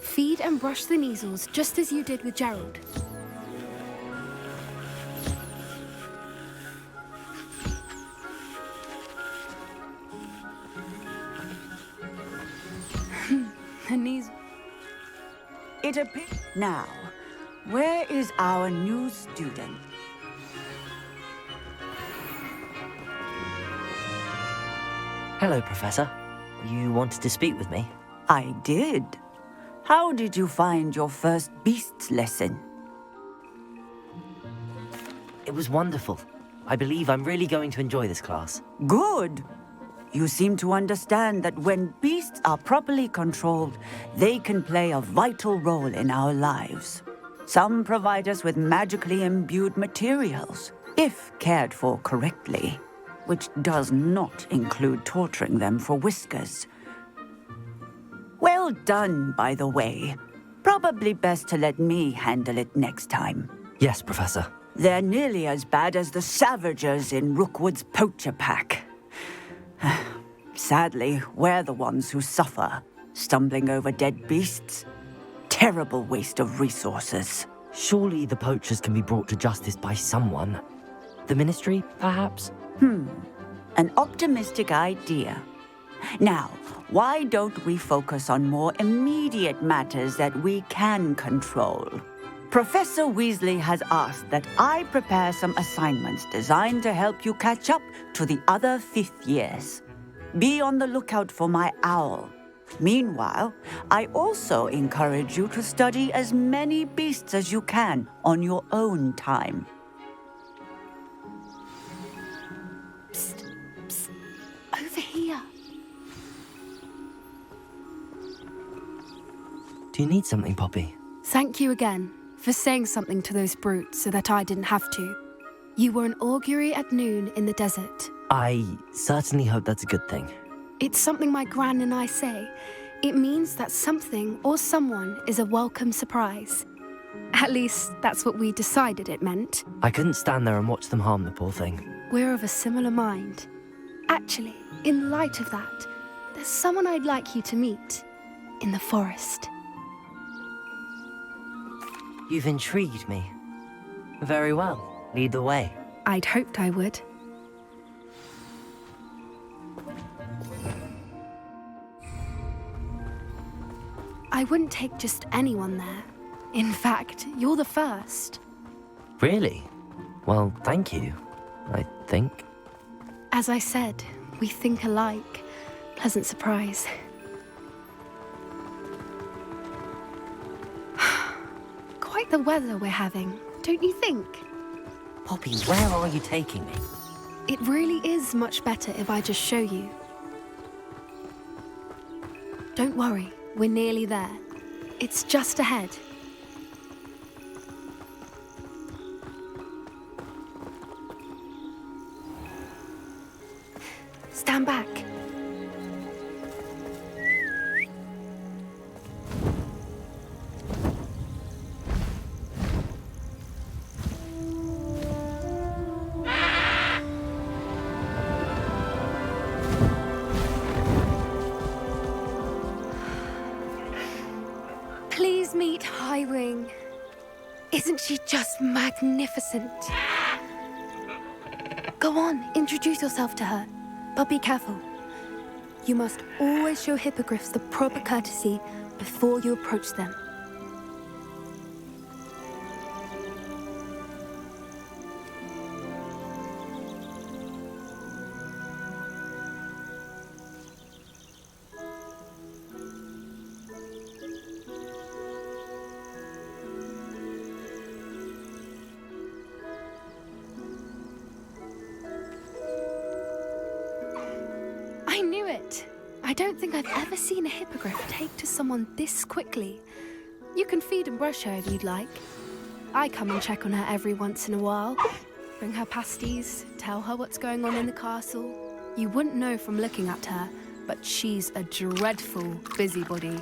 Feed and brush the Neasels just as you did with Gerald. The Neasel. It appears now. Where is our new student? Hello, Professor. You wanted to speak with me? I did. How did you find your first beasts lesson? It was wonderful. I believe I'm really going to enjoy this class. Good. You seem to understand that when beasts are properly controlled, they can play a vital role in our lives. Some provide us with magically imbued materials, if cared for correctly, which does not include torturing them for whiskers. Well done, by the way. Probably best to let me handle it next time. Yes, Professor. They're nearly as bad as the Savagers in Rookwood's poacher pack. Sadly, we're the ones who suffer, stumbling over dead beasts. Terrible waste of resources. Surely the poachers can be brought to justice by someone. The Ministry, perhaps? An optimistic idea. Now, why don't we focus on more immediate matters that we can control? Professor Weasley has asked that I prepare some assignments designed to help you catch up to the other fifth years. Be on the lookout for my owl. Meanwhile, I also encourage you to study as many beasts as you can on your own time. Over here. Do you need something, Poppy? Thank you again for saying something to those brutes so that I didn't have to. You were an augury at noon in the desert. I certainly hope that's a good thing. It's something my gran and I say. It means that something or someone is a welcome surprise. At least, that's what we decided it meant. I couldn't stand there and watch them harm the poor thing. We're of a similar mind. Actually, in light of that, there's someone I'd like you to meet in the forest. You've intrigued me. Very well. Lead the way. I'd hoped I would. I wouldn't take just anyone there. In fact, you're the first. Really? Well, thank you, I think. As I said, we think alike. Pleasant surprise. Quite the weather we're having, don't you think? Poppy, where are you taking me? It really is much better if I just show you. Don't worry, we're nearly there. It's just ahead. Stand back. Please meet Highwing. Isn't she just magnificent? Go on, introduce yourself to her. But be careful. You must always show hippogriffs the proper courtesy before you approach them. I knew it. I don't think I've ever seen a hippogriff take to someone this quickly. You can feed and brush her if you'd like. I come and check on her every once in a while. Bring her pasties, tell her what's going on in the castle. You wouldn't know from looking at her, but she's a dreadful busybody.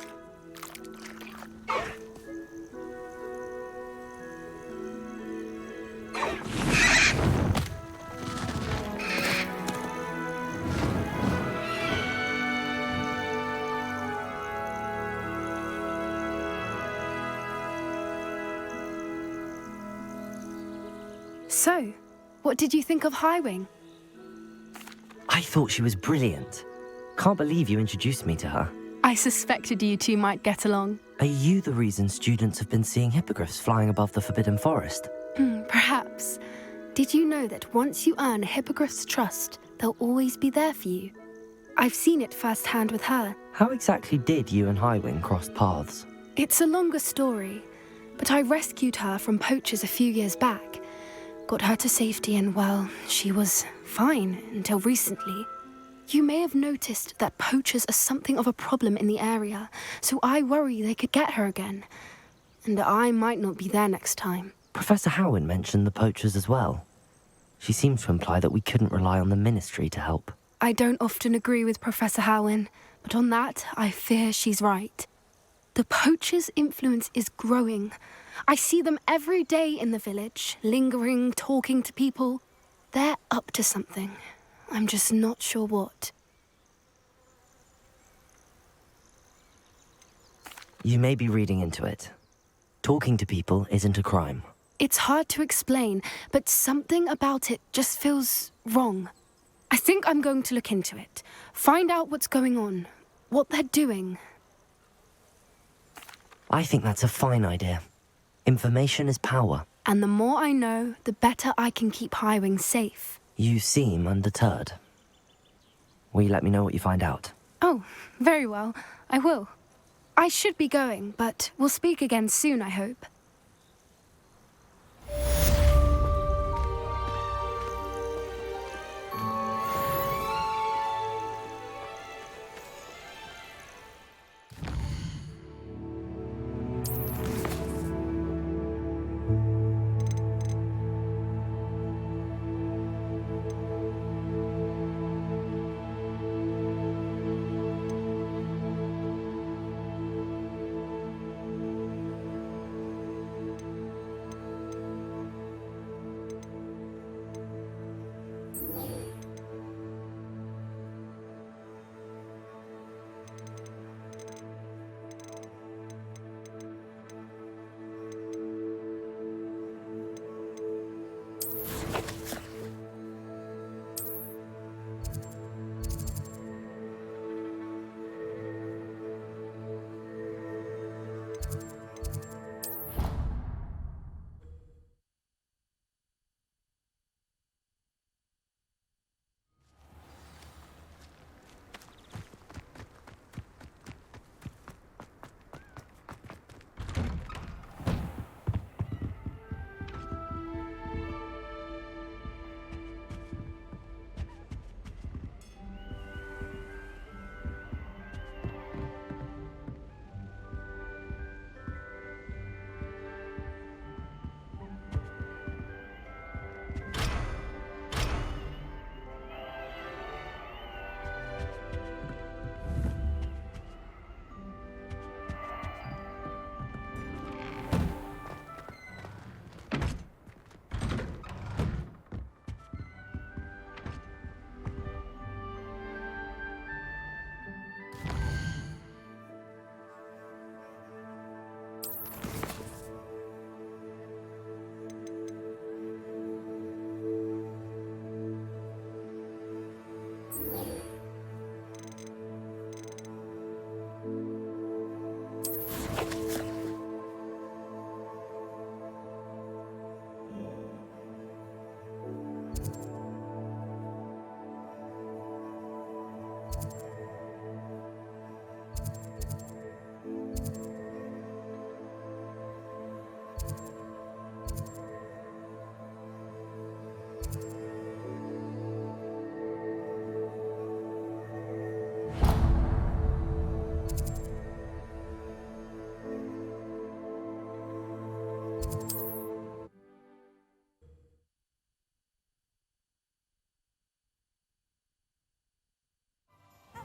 So, what did you think of Highwing? I thought she was brilliant. Can't believe you introduced me to her. I suspected you two might get along. Are you the reason students have been seeing hippogriffs flying above the Forbidden Forest? Perhaps. Did you know that once you earn a hippogriff's trust, they'll always be there for you? I've seen it firsthand with her. How exactly did you and Highwing cross paths? It's a longer story, but I rescued her from poachers a few years back. Got her to safety and, well, she was fine until recently. You may have noticed that poachers are something of a problem in the area, so I worry they could get her again. And I might not be there next time. Professor Howin mentioned the poachers as well. She seemed to imply that we couldn't rely on the Ministry to help. I don't often agree with Professor Howin, but on that, I fear she's right. The poachers' influence is growing. I see them every day in the village, lingering, talking to people. They're up to something. I'm just not sure what. You may be reading into it. Talking to people isn't a crime. It's hard to explain, but something about it just feels wrong. I think I'm going to look into it, find out what's going on, what they're doing. I think that's a fine idea. Information is power. And the more I know, the better I can keep Highwing safe. You seem undeterred. Will you let me know what you find out? Oh, very well. I will. I should be going, but we'll speak again soon, I hope.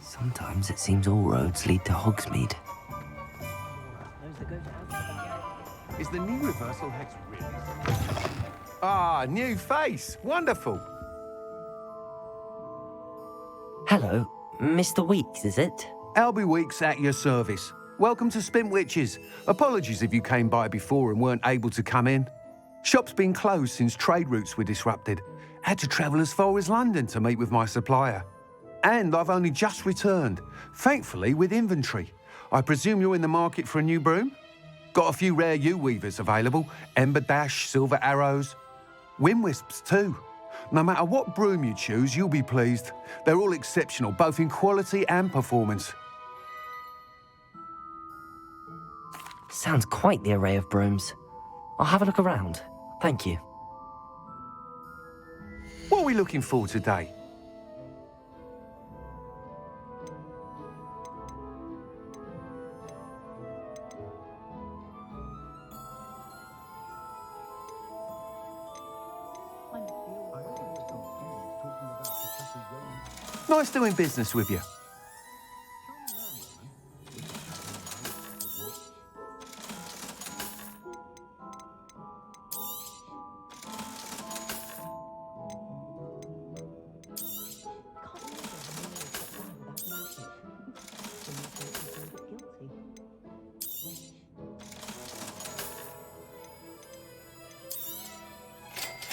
Sometimes it seems all roads lead to Hogsmeade. Is the new reversal hex really? Ah, new face. Wonderful. Hello, Mr. Weeks, is it? Albie Weeks at your service. Welcome to Spintwitches. Apologies if you came by before and weren't able to come in. Shop's been closed since trade routes were disrupted. Had to travel as far as London to meet with my supplier. And I've only just returned, thankfully with inventory. I presume you're in the market for a new broom? Got a few rare U-weavers available, Ember Dash, Silver Arrows, Wind Wisps too. No matter what broom you choose, you'll be pleased. They're all exceptional, both in quality and performance. Sounds quite the array of brooms. I'll have a look around. Thank you. What are we looking for today? Nice doing business with you.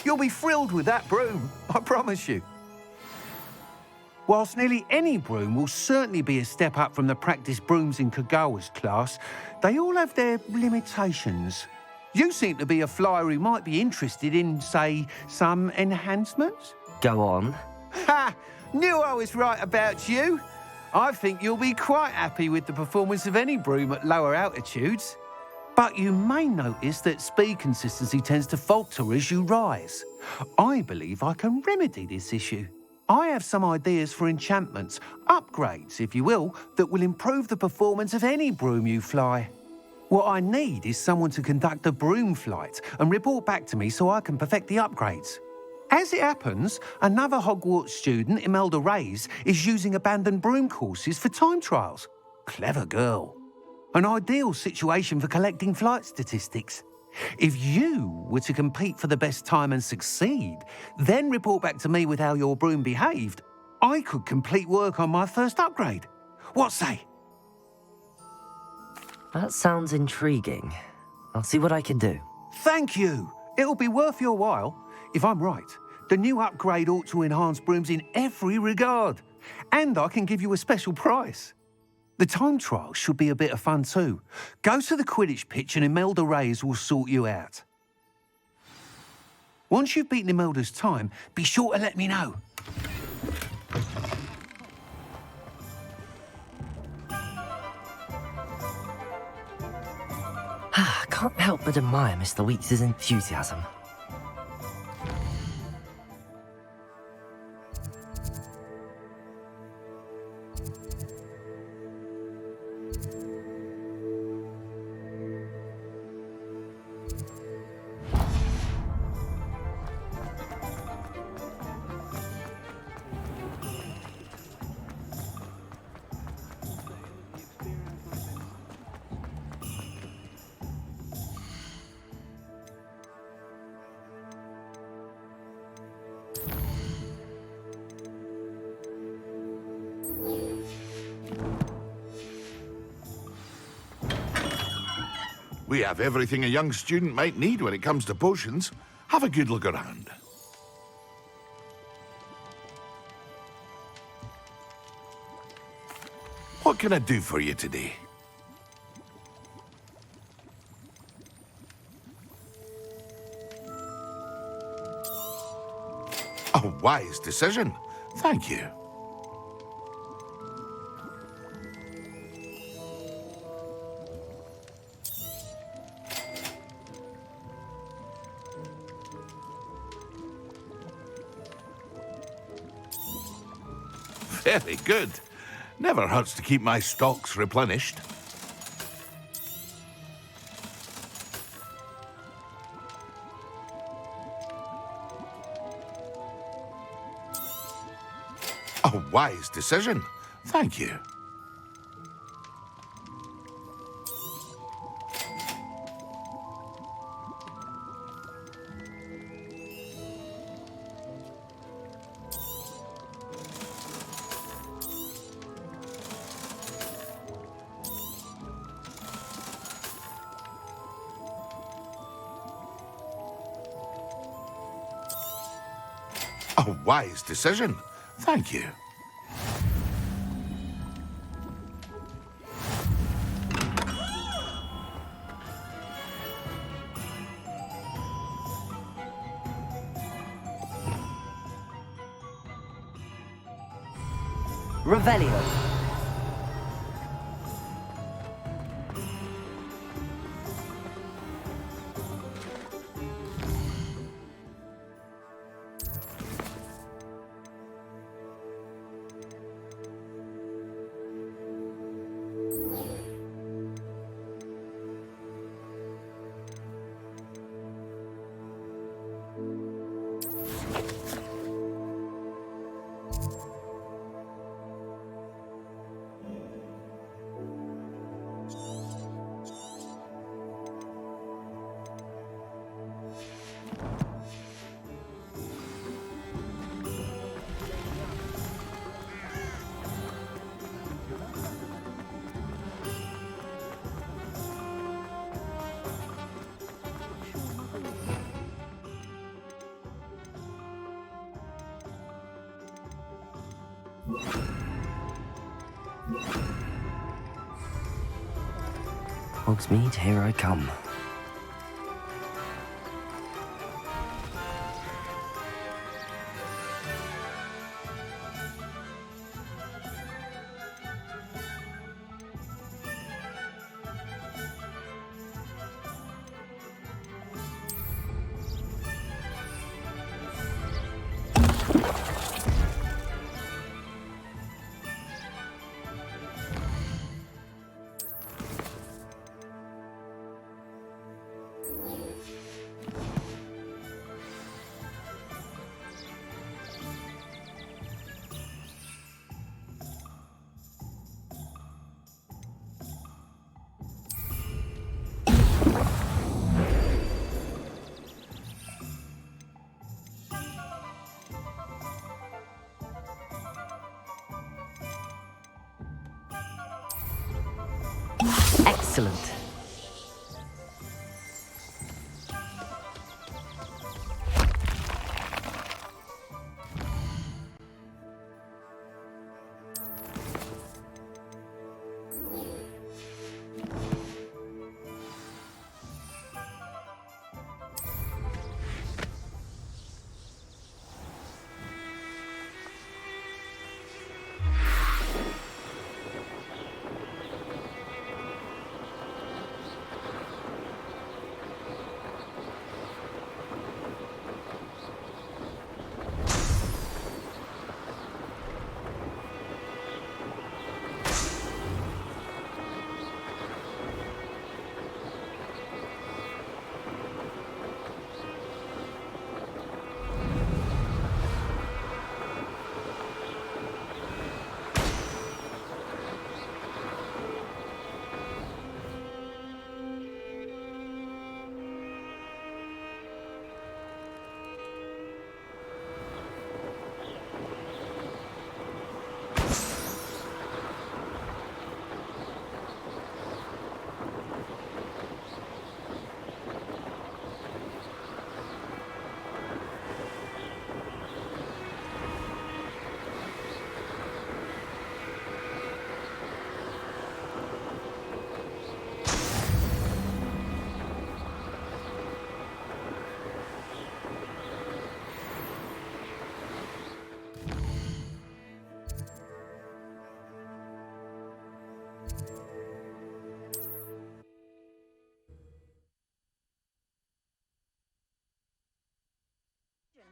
You'll be thrilled with that broom, I promise you. Whilst nearly any broom will certainly be a step up from the practice brooms in Kagawa's class, they all have their limitations. You seem to be a flyer who might be interested in, say, some enhancements? Go on. Ha! Knew I was right about you. I think you'll be quite happy with the performance of any broom at lower altitudes. But you may notice that speed consistency tends to falter as you rise. I believe I can remedy this issue. I have some ideas for enchantments, upgrades, if you will, that will improve the performance of any broom you fly. What I need is someone to conduct a broom flight and report back to me so I can perfect the upgrades. As it happens, another Hogwarts student, Imelda Reyes, is using abandoned broom courses for time trials. Clever girl. An ideal situation for collecting flight statistics. If you were to compete for the best time and succeed, then report back to me with how your broom behaved, I could complete work on my first upgrade. What say? That sounds intriguing. I'll see what I can do. Thank you. It'll be worth your while. If I'm right, the new upgrade ought to enhance brooms in every regard. And I can give you a special price. The time trial should be a bit of fun too. Go to the Quidditch pitch and Imelda Reyes will sort you out. Once you've beaten Imelda's time, be sure to let me know. I can't help but admire Mr. Weeks' enthusiasm. We have everything a young student might need when it comes to potions. Have a good look around. What can I do for you today? A wise decision. Thank you. Very good. Never hurts to keep my stocks replenished. A wise decision. Thank you. A wise decision. Thank you. Revelio. Hogsmeade, here I come. Excellent.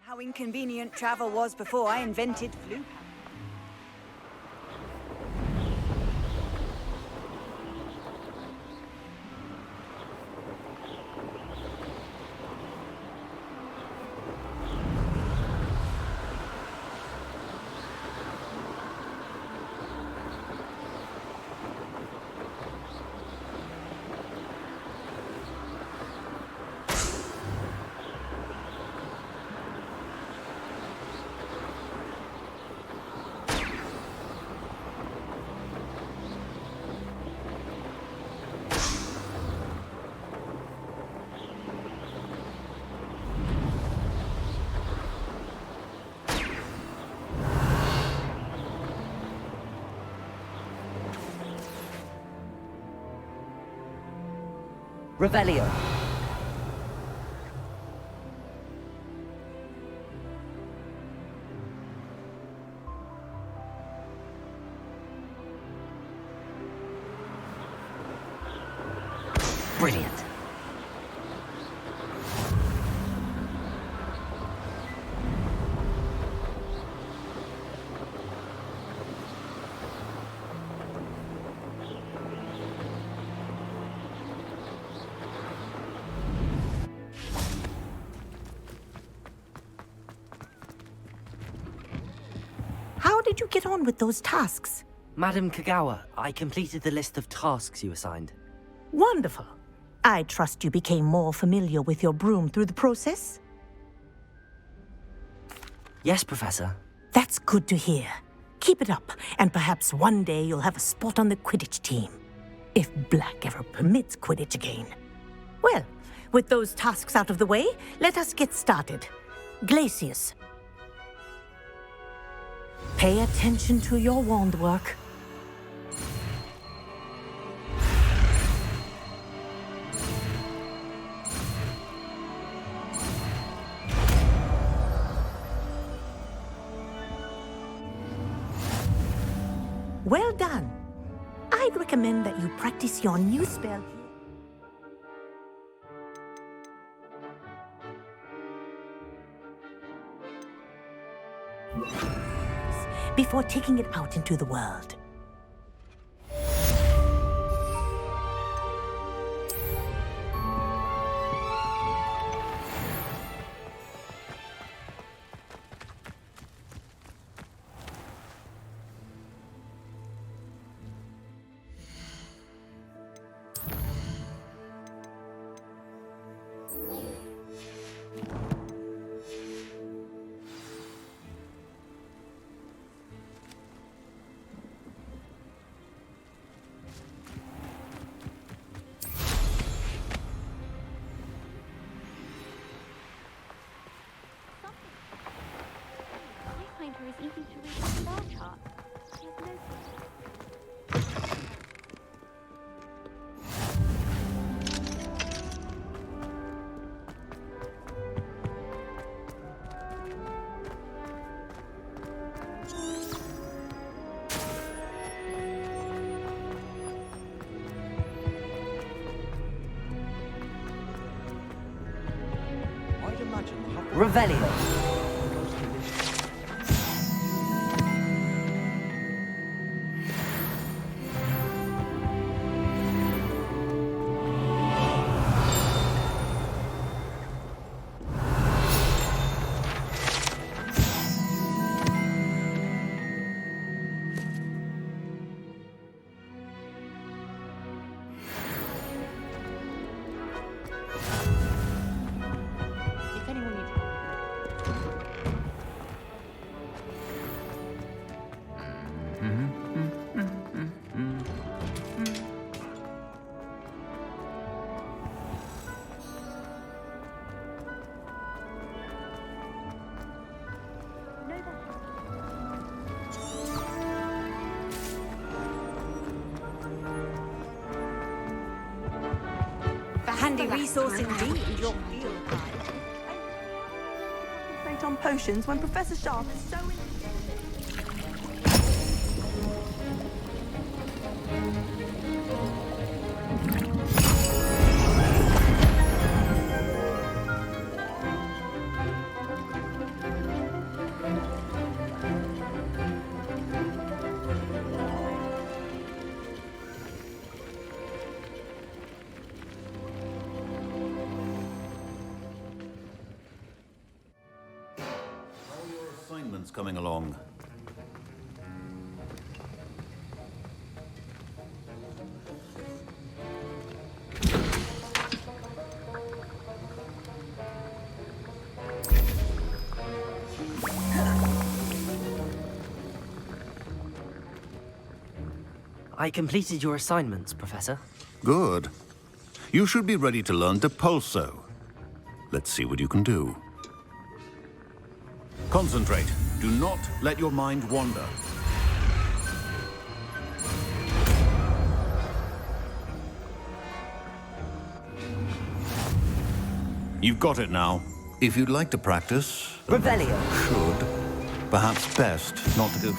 How inconvenient travel was before I invented flu. Revelio. Brilliant. How did you get on with those tasks? Madam Kagawa, I completed the list of tasks you assigned. Wonderful. I trust you became more familiar with your broom through the process? Yes, Professor. That's good to hear. Keep it up, and perhaps one day you'll have a spot on the Quidditch team. If Black ever permits Quidditch again. Well, with those tasks out of the way, let us get started. Glacius. Pay attention to your wand work. Well done. I'd recommend that you practice your new spell before taking it out into the world. Her is easy to read the star chart. She has no... I'd imagine the Hogwarts... Revelio. If anyone needs... Handy resource indeed, your field guide. Concentrate on potions when Professor Sharp is so... Assignments coming along. I completed your assignments, Professor. Good. You should be ready to learn Depulso. Let's see what you can do. Concentrate. Do not let your mind wander. You've got it now. If you'd like to practice... Revelio. Should. Perhaps best not to go...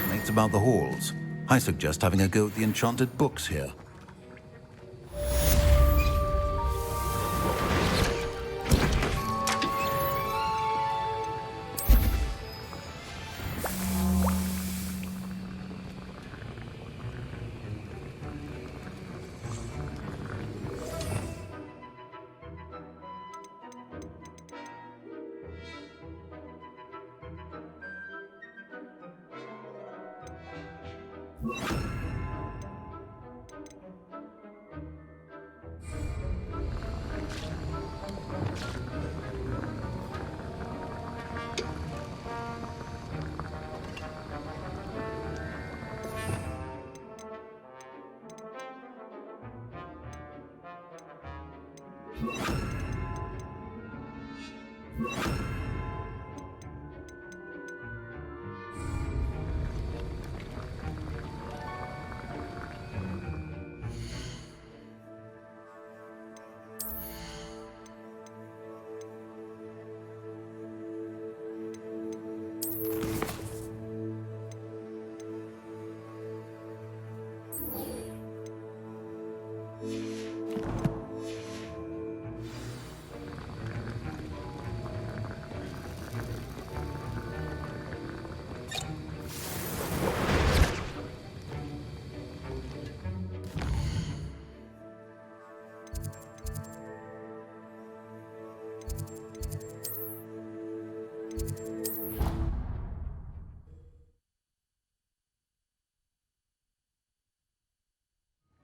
Mates about the halls. I suggest having a go at the enchanted books here.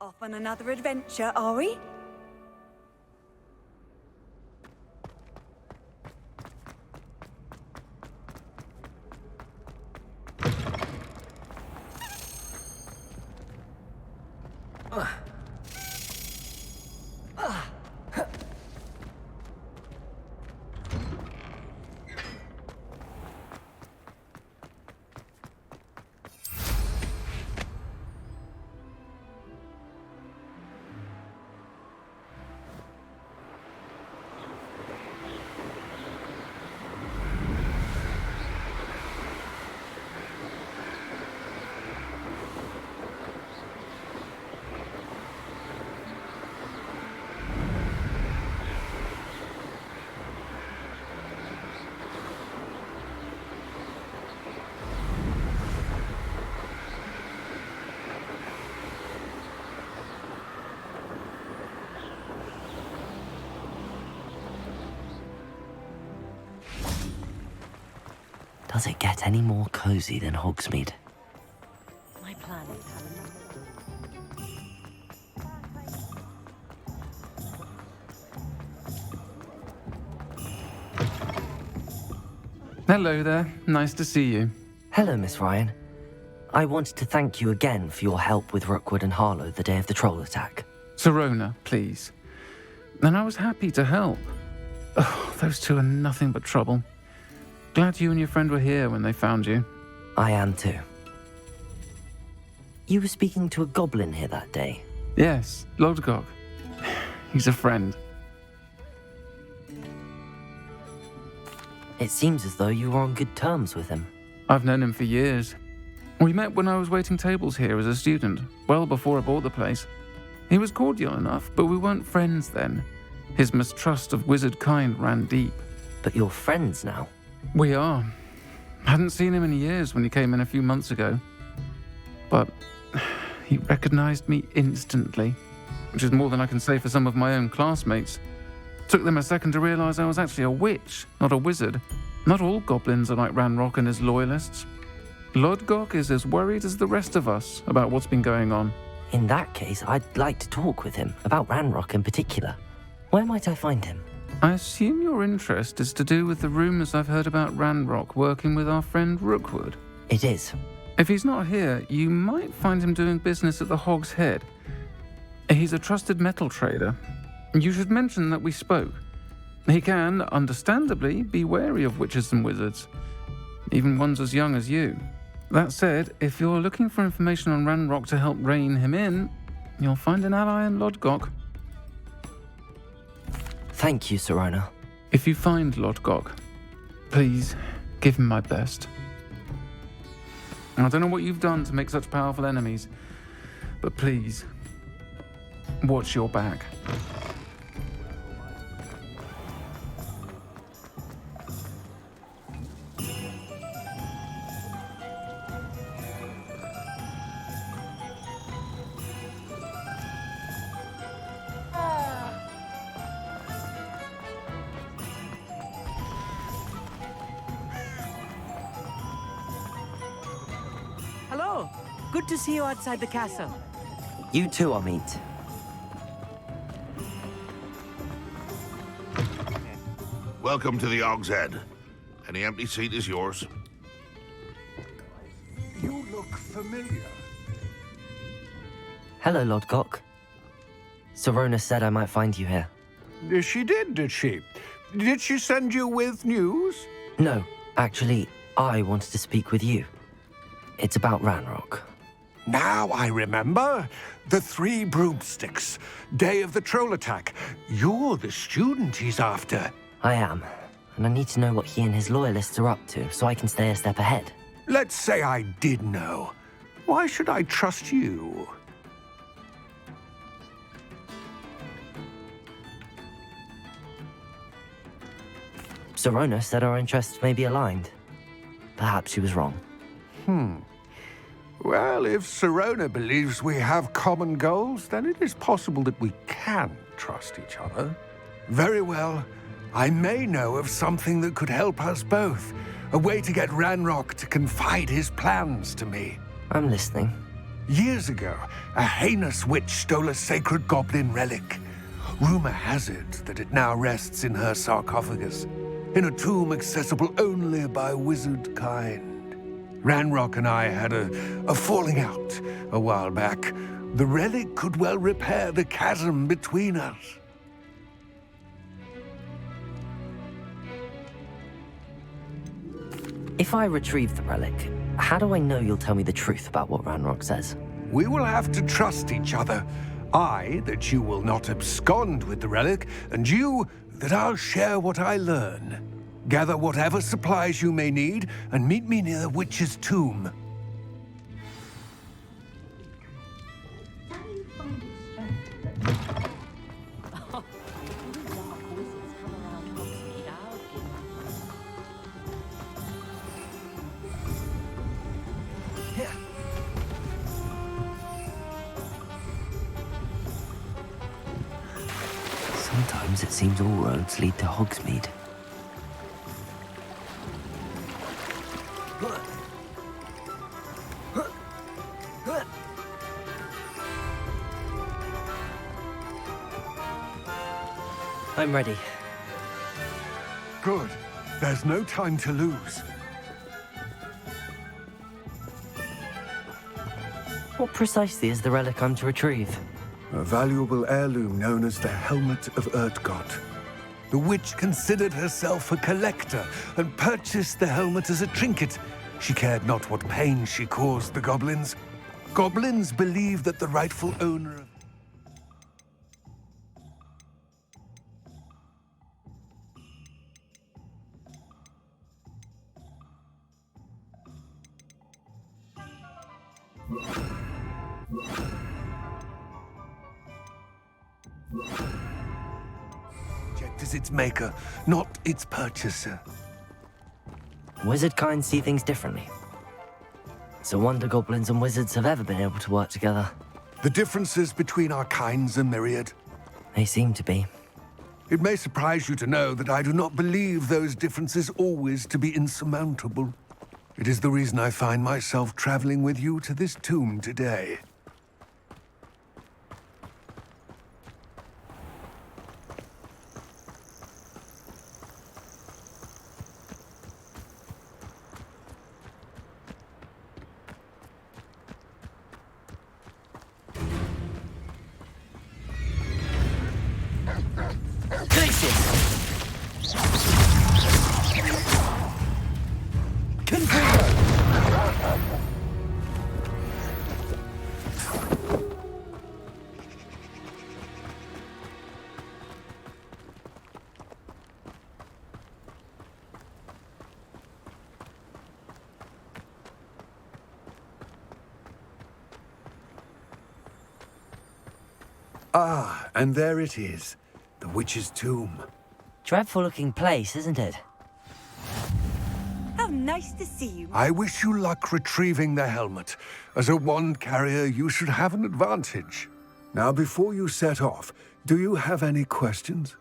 Off on another adventure, are we? Does it get any more cozy than Hogsmeade? My plan is to have Hello there. Nice to see you. Hello, Miss Ryan. I wanted to thank you again for your help with Rookwood and Harlow the day of the troll attack. Sirona, please. And I was happy to help. Oh, those two are nothing but trouble. Glad you and your friend were here when they found you. I am too. You were speaking to a goblin here that day? Yes, Lodgok. He's a friend. It seems as though you were on good terms with him. I've known him for years. We met when I was waiting tables here as a student, well before I bought the place. He was cordial enough, but we weren't friends then. His mistrust of wizard kind ran deep. But you're friends now? We are. Hadn't seen him in years when he came in a few months ago. But he recognized me instantly, which is more than I can say for some of my own classmates. Took them a second to realize I was actually a witch, not a wizard. Not all goblins are like Ranrock and his loyalists. Lodgok is as worried as the rest of us about what's been going on. In that case, I'd like to talk with him, about Ranrock in particular. Where might I find him? I assume your interest is to do with the rumors I've heard about Ranrock working with our friend Rookwood. It is. If he's not here, you might find him doing business at the Hog's Head. He's a trusted metal trader. You should mention that we spoke. He can, understandably, be wary of witches and wizards, even ones as young as you. That said, if you're looking for information on Ranrock to help rein him in, you'll find an ally in Lodgok. Thank you, Sirona. If you find Lodgok, please give him my best. I don't know what you've done to make such powerful enemies, but please, watch your back. Hello. Good to see you outside the castle. You too, Amit. Welcome to the Hog's Head. Any empty seat is yours. You look familiar. Hello, Lodgok. Sirona said I might find you here. She did she? Did she send you with news? No, actually, I wanted to speak with you. It's about Ranrock. Now I remember. The 3 broomsticks. Day of the troll attack. You're the student he's after. I am, and I need to know what he and his loyalists are up to so I can stay a step ahead. Let's say I did know. Why should I trust you? Sirona said our interests may be aligned. Perhaps she was wrong. Well, if Sirona believes we have common goals, then it is possible that we can trust each other. Very well. I may know of something that could help us both. A way to get Ranrock to confide his plans to me. I'm listening. Years ago, a heinous witch stole a sacred goblin relic. Rumor has it that it now rests in her sarcophagus, in a tomb accessible only by wizard kind. Ranrock and I had a falling out a while back. The relic could well repair the chasm between us. If I retrieve the relic, how do I know you'll tell me the truth about what Ranrock says? We will have to trust each other. I, that you will not abscond with the relic, and you, that I'll share what I learn. Gather whatever supplies you may need, and meet me near the witch's tomb. Sometimes it seems all roads lead to Hogsmeade. I'm ready. Good. There's no time to lose. What precisely is the relic I'm to retrieve? A valuable heirloom known as the Helmet of Urtgott. The witch considered herself a collector and purchased the helmet as a trinket. She cared not what pain she caused the goblins. Goblins believe that the rightful owner of... Object is its maker, not its purchaser. Wizard kind see things differently. It's a wonder goblins and wizards have ever been able to work together. The differences between our kinds are myriad. They seem to be. It may surprise you to know that I do not believe those differences always to be insurmountable. It is the reason I find myself traveling with you to this tomb today. Ah, and there it is, the witch's tomb. Dreadful looking place, isn't it? How nice to see you. I wish you luck retrieving the helmet. As a wand carrier, you should have an advantage. Now, before you set off, do you have any questions?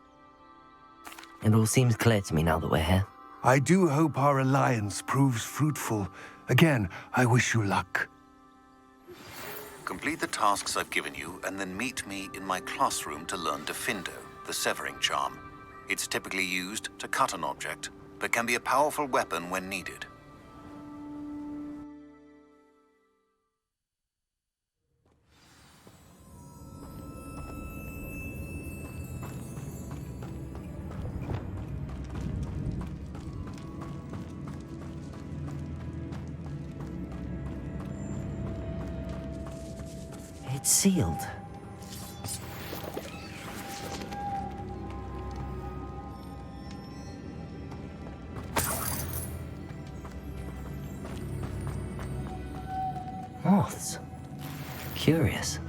It all seems clear to me now that we're here. I do hope our alliance proves fruitful. Again, I wish you luck. Complete the tasks I've given you, and then meet me in my classroom to learn Defindo, the severing charm. It's typically used to cut an object, but can be a powerful weapon when needed. It's sealed. Moths. Curious.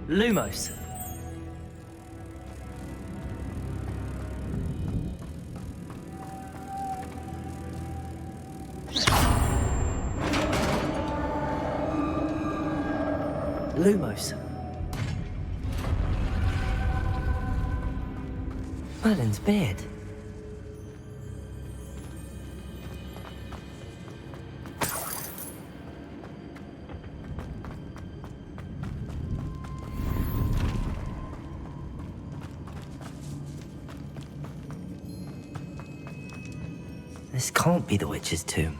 Lumos. Lumos. Merlin's beard. This can't be the witch's tomb.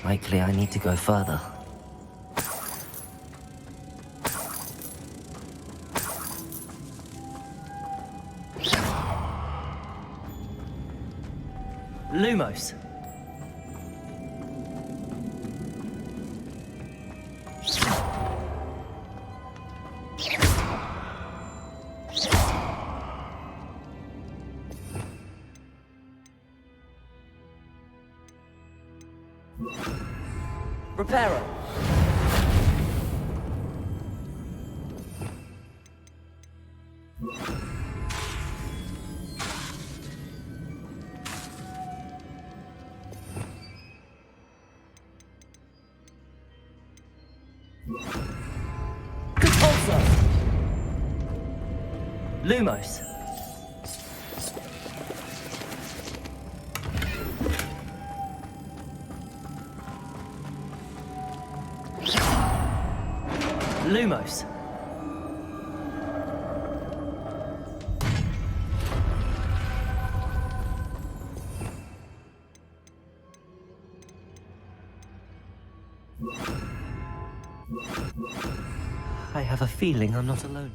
Likely I need to go further. Lumos. Reparo. Compulsor. Lumos. Lumos. I have a feeling I'm not alone.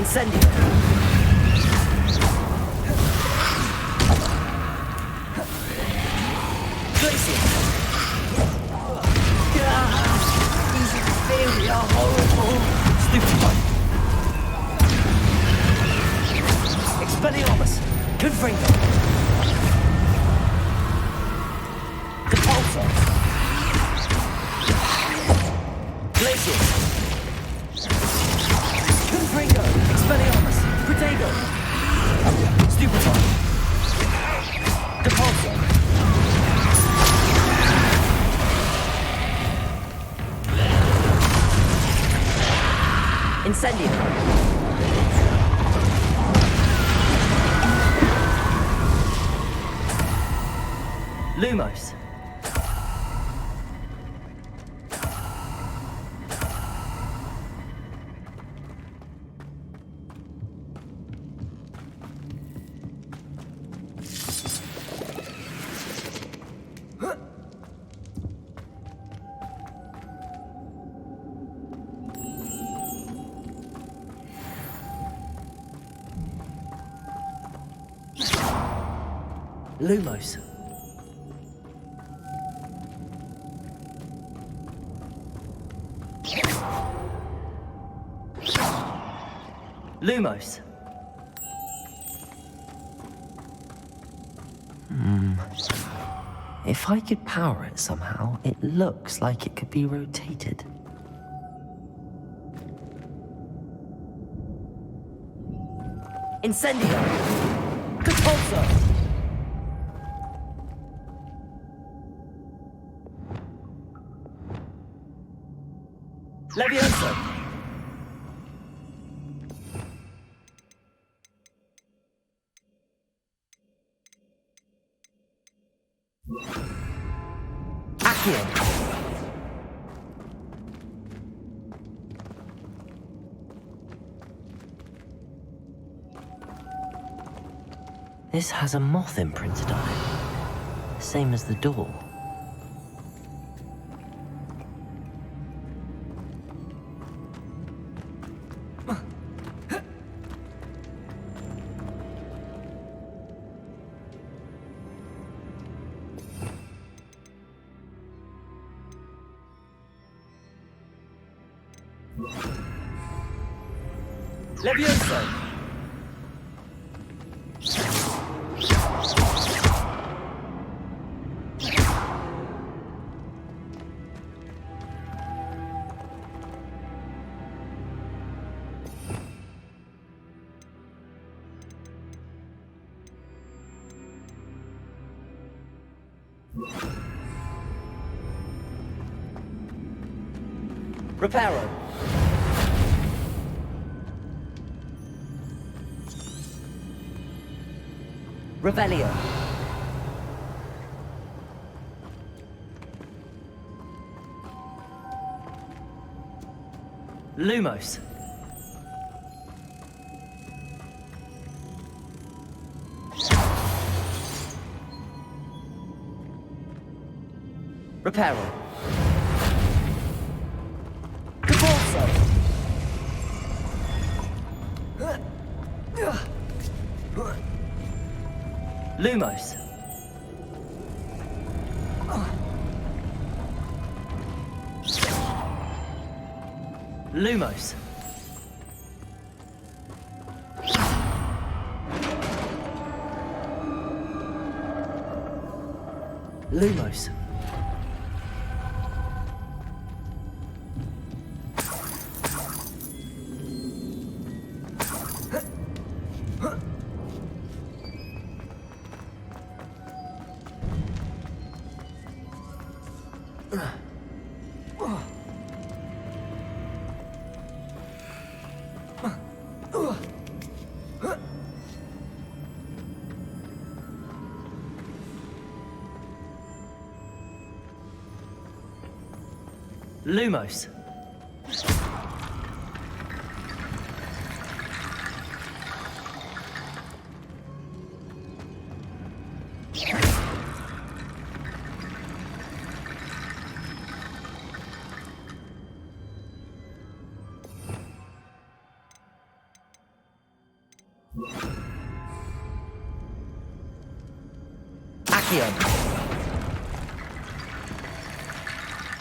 Incendio. Glacier. These inferior, horrible. Stupefy. Expelliarmus. Confringo. Compulsor. Glacier. Confringo. Expelliarmus. Protego. Stupefy. Compulsor. Incendio. Lumos. Lumos. Lumos. If I could power it somehow, it looks like it could be rotated. Incendio. Compulsor. Levioso. Accio. This has a moth imprinted on it, same as the door. Levioso! Reparo. Revelio. Lumos. Reparo. Cabalso. Lumos. Lumos. Lumos. Lumos.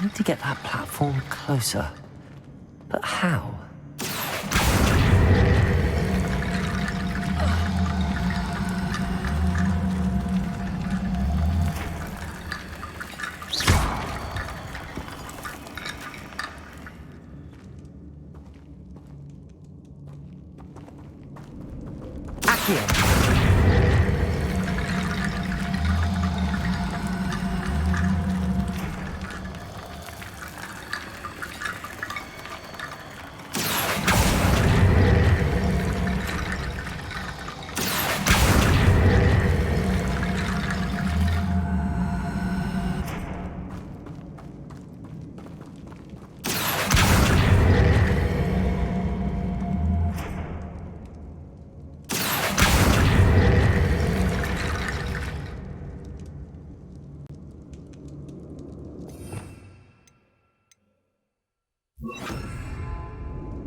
I need to get that platform closer. But how?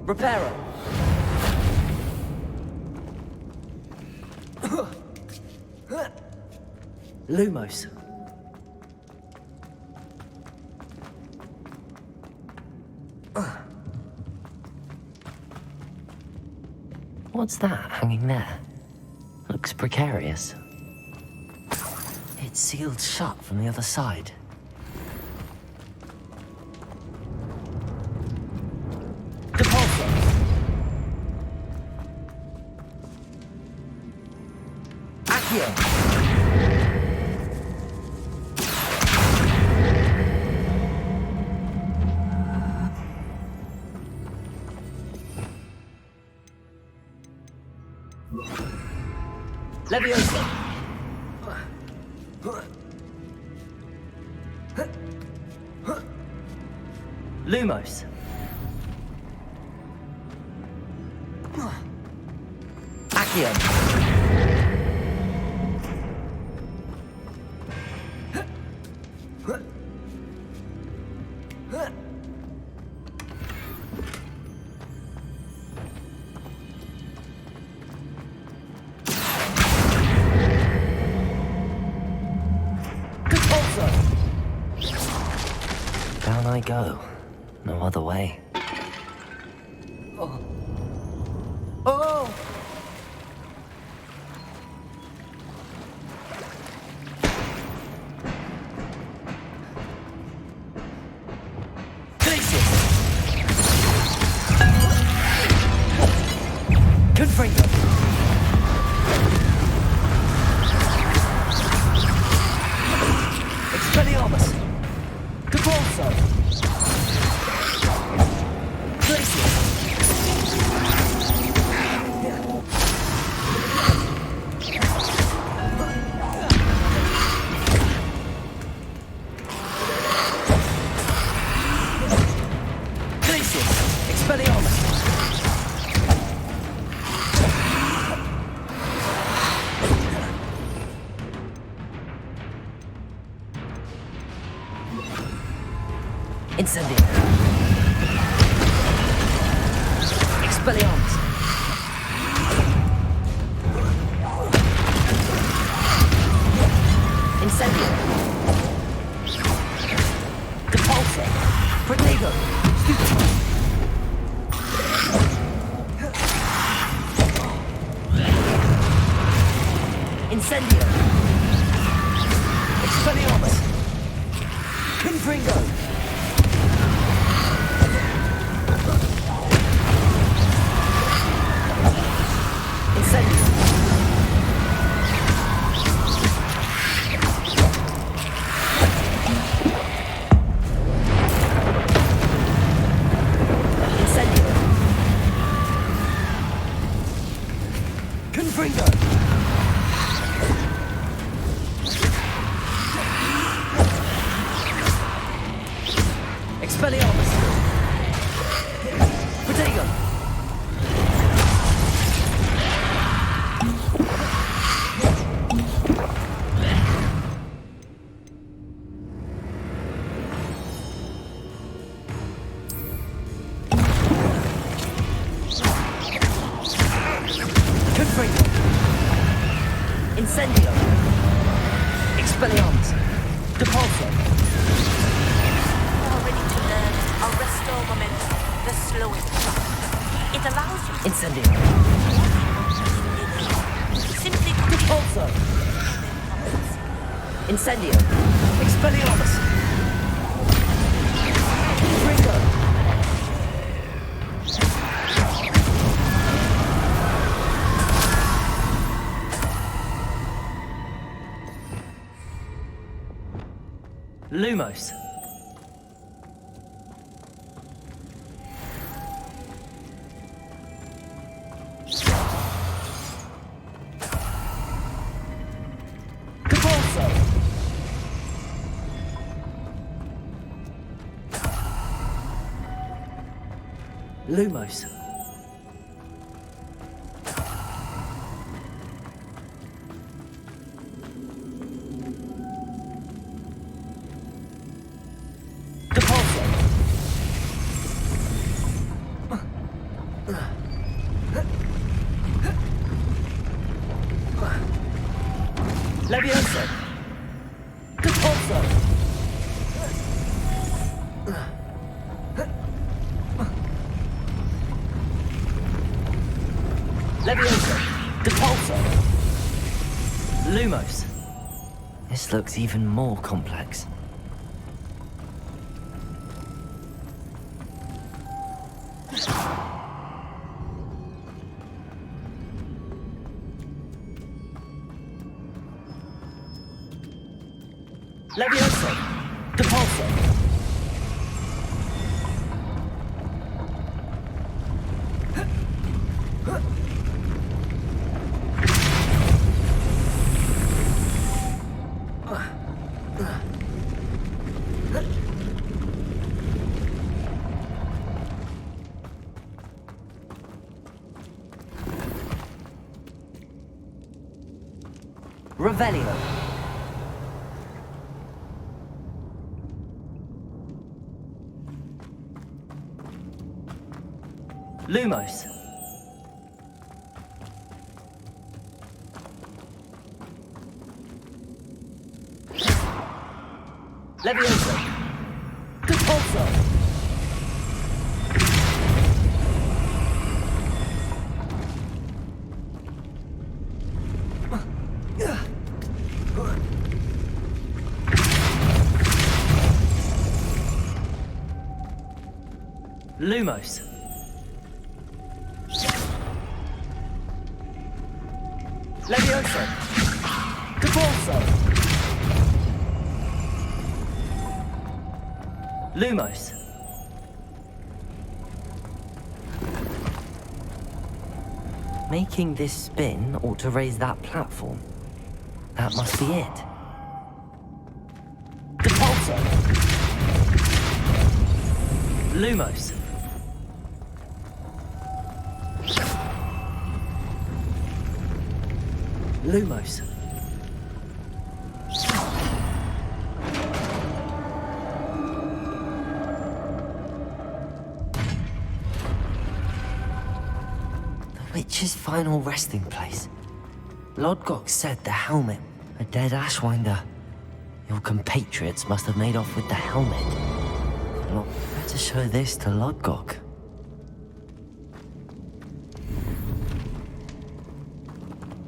Reparo. Lumos. What's that hanging there? Looks precarious. It's sealed shut from the other side. Leviosa. Lumos. Accio. Down I go. No other way. Oh. Oh! Confringo! Incendio. Expelliarmus. Incendio. Depulso. Protego. Incendio. Expelliarmus. Confringo. Incendio. Incendio. Confringo. Expelliarmus. Protego. Confringo. Incendio. Expelliarmus. Depulso. Ready to learn Arresto Momentum, the slowing jump. It allows you to Incendio. simply Depulso. Incendio. Expelliarmus. Confringo. Lumos. Depulso. Lumos. Depulso. Levioso. Depulso. Levioso. Depulso. Lumos. This looks even more complex. Levioso. Depulso. Revelio. Lumos. Levioso. Depulso. Lumos. Levioso. Depulso. Lumos. Making this spin ought to raise that platform. That must be it. Depulso. Lumos. Lumos. witch's final resting place. Lodgok said the helmet, a dead Ashwinder. Your compatriots must have made off with the helmet. Well, better show this to Lodgok.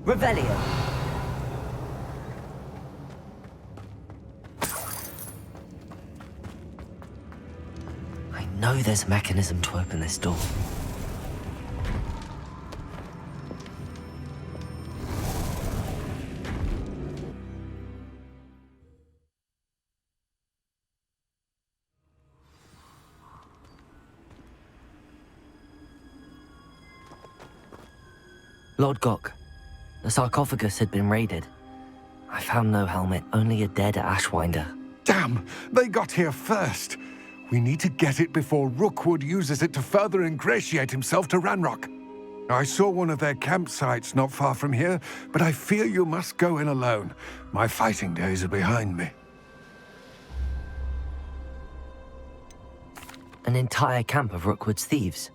Revelio. I know there's a mechanism to open this door. Lodgok, the sarcophagus had been raided. I found no helmet, only a dead Ashwinder. Damn! They got here first. We need to get it before Rookwood uses it to further ingratiate himself to Ranrock. I saw one of their campsites not far from here, but I fear you must go in alone. My fighting days are behind me. An entire camp of Rookwood's thieves.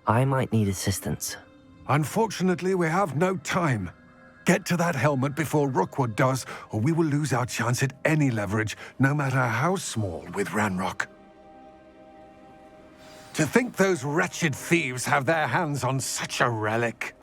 I might need assistance. Unfortunately, we have no time. Get to that helmet before Rookwood does, or we will lose our chance at any leverage, no matter how small, with Ranrock. To think those wretched thieves have their hands on such a relic.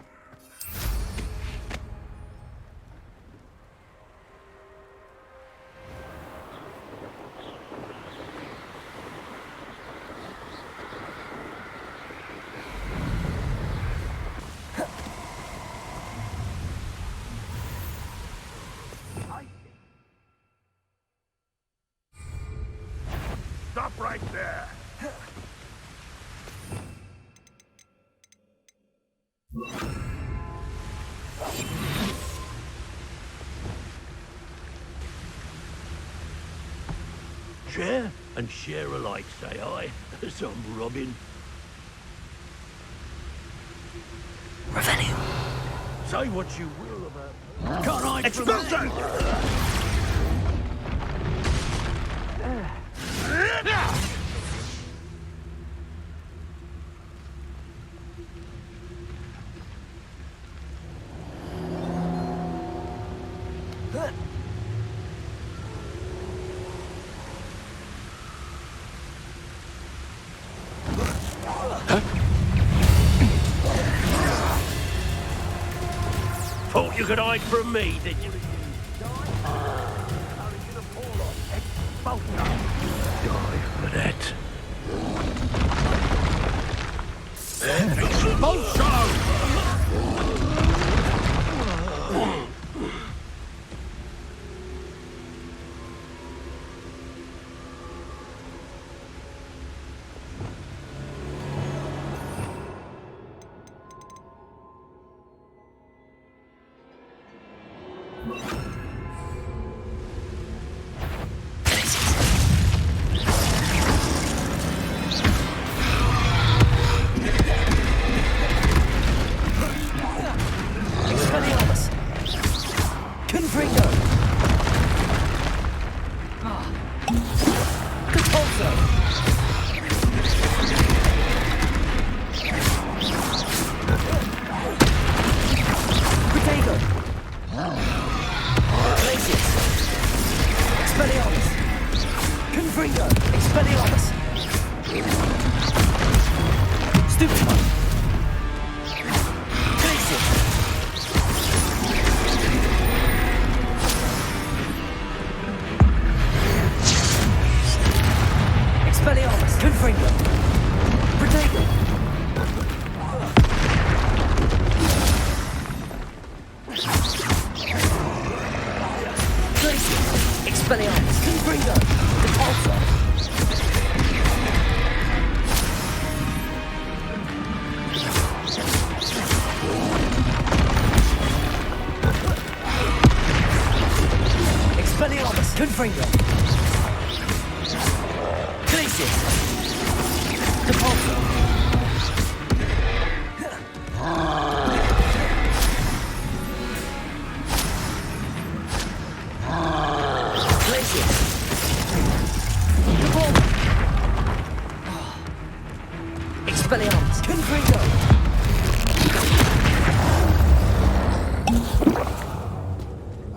Stop right there. Share and share alike, say I. Some Robin. Revelio. Say what you will about... Can't I... Expulsion! Thought you could hide from me, did you? Die for that.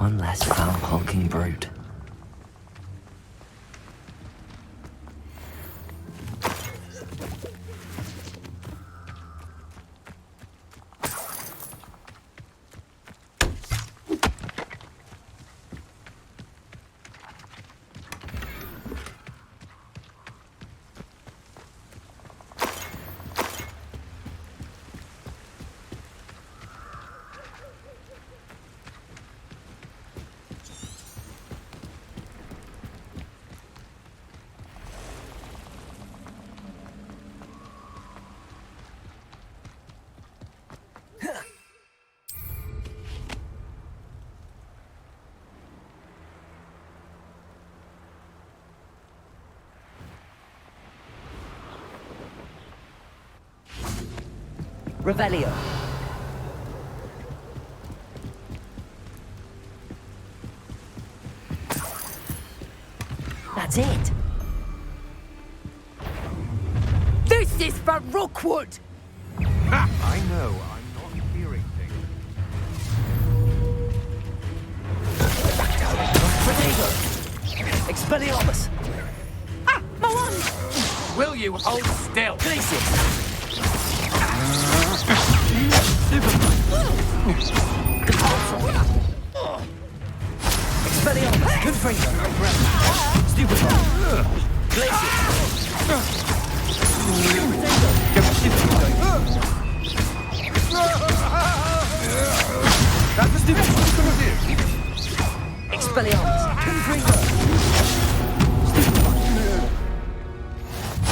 One less foul hulking brute. Revelio. That's it. This is for Rookwood! Ha! I know, I'm not hearing things. Expelliarmus! Ah, my wand! Will you hold still? Glacius! Expelliarmus! Confringo! Stupefy! Glacius! That's a stupid. Expelliarmus! Confringo!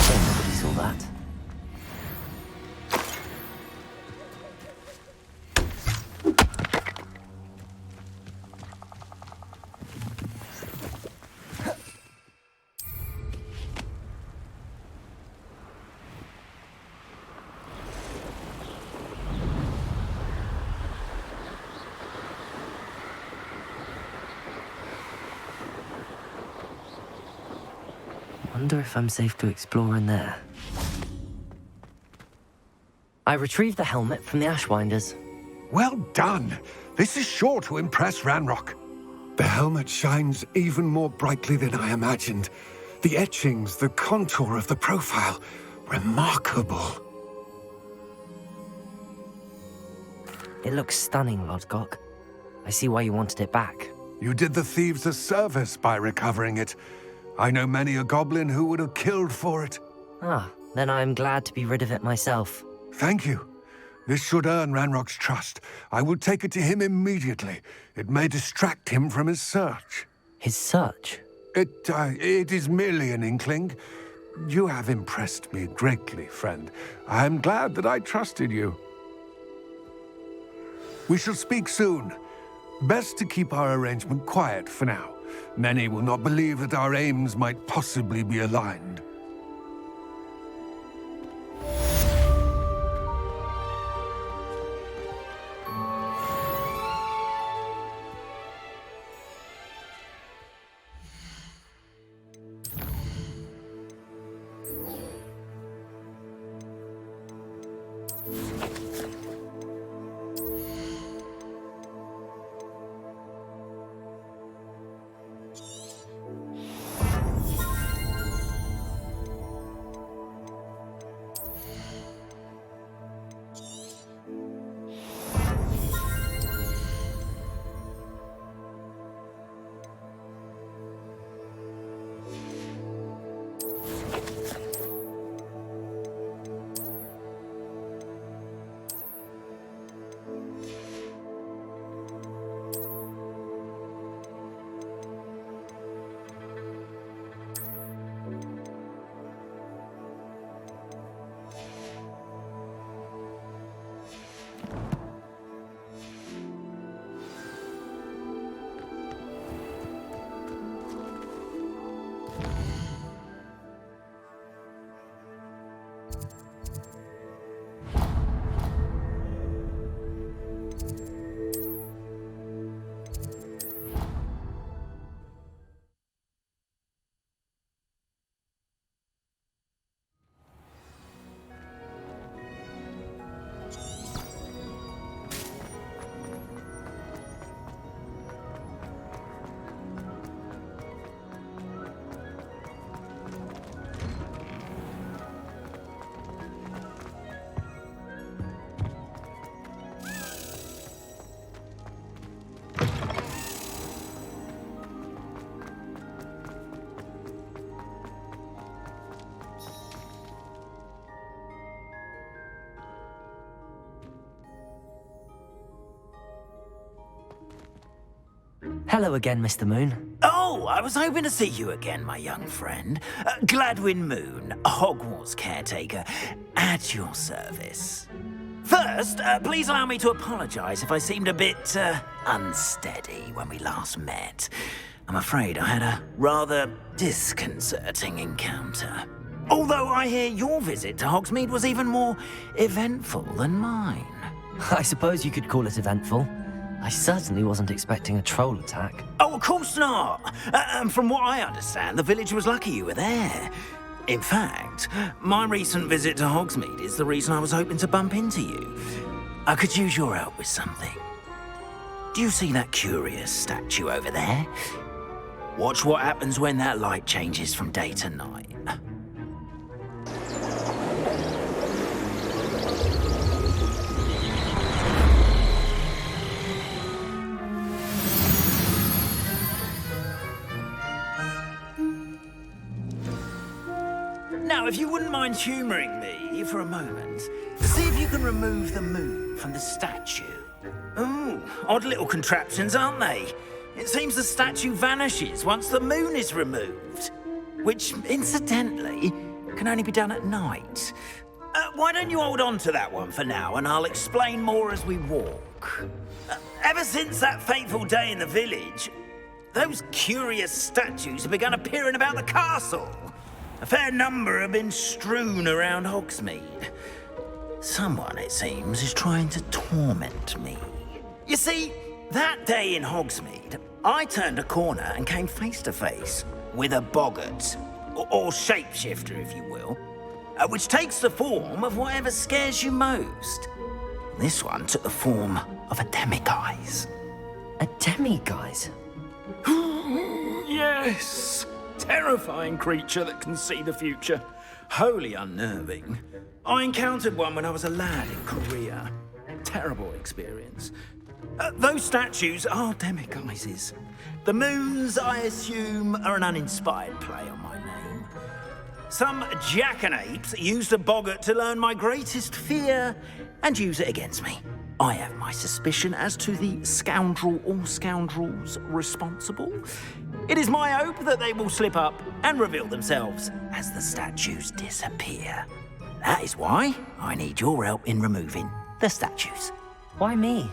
Nobody saw that. Wonder if I'm safe to explore in there. I retrieved the helmet from the Ashwinders. Well done. This is sure to impress Ranrock. The helmet shines even more brightly than I imagined. The etchings, the contour of the profile, remarkable. It looks stunning, Lodgok. I see why you wanted it back. You did the thieves a service by recovering it. I know many a goblin who would have killed for it. Ah, then I'm glad to be rid of it myself. Thank you. This should earn Ranrock's trust. I will take it to him immediately. It may distract him from his search. His search? It is merely an inkling. You have impressed me greatly, friend. I am glad that I trusted you. We shall speak soon. Best to keep our arrangement quiet for now. Many will not believe that our aims might possibly be aligned. Hello again, Mr. Moon. Oh, I was hoping to see you again, my young friend. Gladwin Moon, Hogwarts caretaker, at your service. First, please allow me to apologize if I seemed a bit unsteady when we last met. I'm afraid I had a rather disconcerting encounter. Although I hear your visit to Hogsmeade was even more eventful than mine. I suppose you could call it eventful. I certainly wasn't expecting a troll attack. Oh, of course not. From what I understand, the village was lucky you were there. In fact, my recent visit to Hogsmeade is the reason I was hoping to bump into you. I could use your help with something. Do you see that curious statue over there? Watch what happens when that light changes from day to night. Now, if you wouldn't mind humouring me for a moment, see if you can remove the moon from the statue. Ooh, odd little contraptions, aren't they? It seems the statue vanishes once the moon is removed, which, incidentally, can only be done at night. Why don't you hold on to that one for now, and I'll explain more as we walk. Ever since that fateful day in the village, those curious statues have begun appearing about the castle. A fair number have been strewn around Hogsmeade. Someone, it seems, is trying to torment me. You see, that day in Hogsmeade, I turned a corner and came face to face with a boggart, or shapeshifter, if you will, which takes the form of whatever scares you most. This one took the form of a demiguise. A demiguise? Yes! Terrifying creature that can see the future. Wholly unnerving. I encountered one when I was a lad in Korea. Terrible experience. Those statues are demiguises. The moons, I assume, are an uninspired play on my name. Some jackanapes used a boggart to learn my greatest fear and use it against me. I have my suspicion as to the scoundrel or scoundrels responsible. It is my hope that they will slip up and reveal themselves as the statues disappear. That is why I need your help in removing the statues. Why me?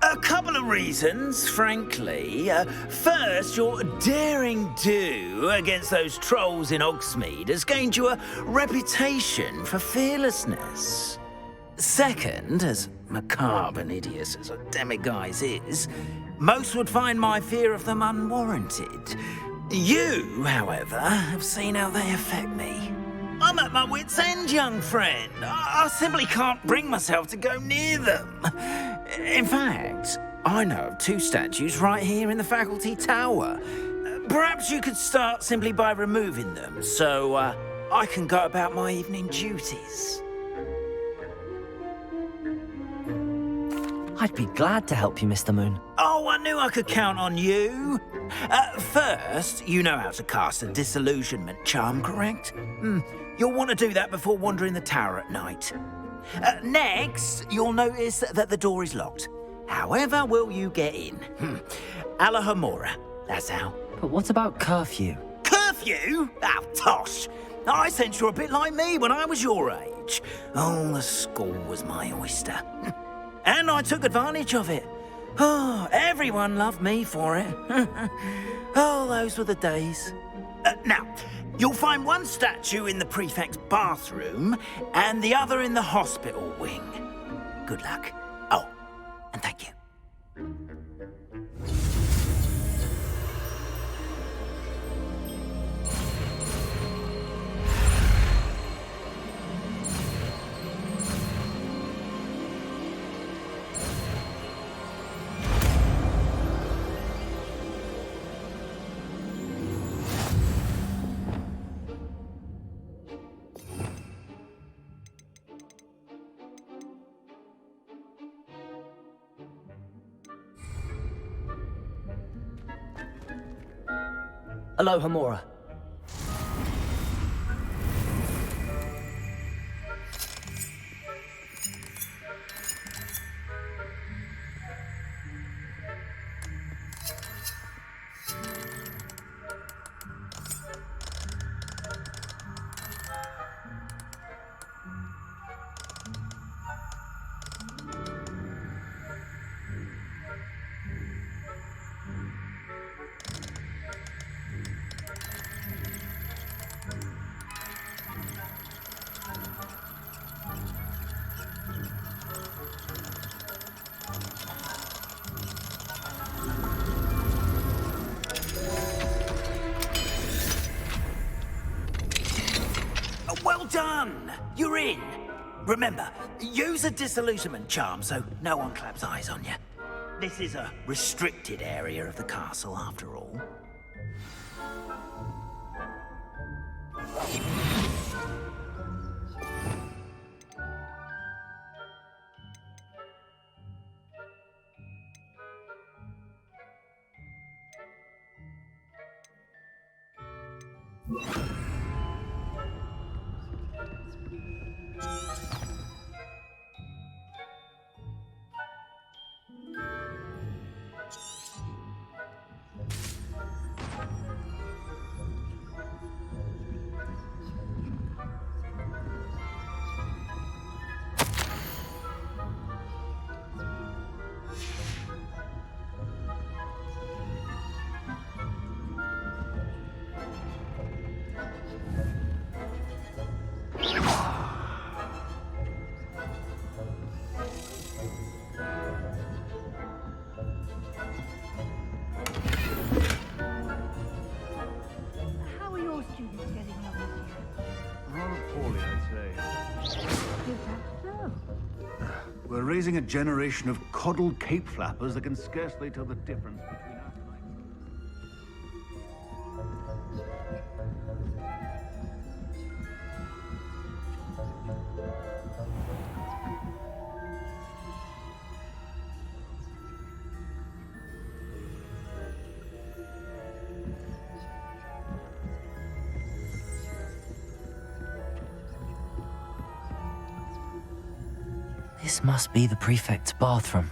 A couple of reasons, frankly. First, your daring do against those trolls in Hogsmeade has gained you a reputation for fearlessness. Second, as macabre and hideous as a demiguise is, most would find my fear of them unwarranted. You, however, have seen how they affect me. I'm at my wit's end, young friend. I simply can't bring myself to go near them. In fact, I know of two statues right here in the faculty tower. Perhaps you could start simply by removing them, so I can go about my evening duties. I'd be glad to help you, Mr. Moon. Oh, I knew I could count on you. First, you know how to cast a disillusionment charm, correct? You'll want to do that before wandering the tower at night. Next, you'll notice that the door is locked. However will you get in? Alahomora, that's how. But what about curfew? Curfew? Oh, tosh. I sense you're a bit like me when I was your age. Oh, the school was my oyster. And I took advantage of it. Oh, everyone loved me for it. Oh, those were the days. Now, you'll find one statue in the prefect's bathroom and the other in the hospital wing. Good luck. Oh, and thank you. Hello, Hamora. done! You're in! Remember, use a disillusionment charm so no one claps eyes on you. This is a restricted area of the castle, after all. How are your students getting on this year? Rather poorly, I'd say. Is that so? We're raising a generation of coddled cape flappers that can scarcely tell the difference between us and This must be the prefect's bathroom.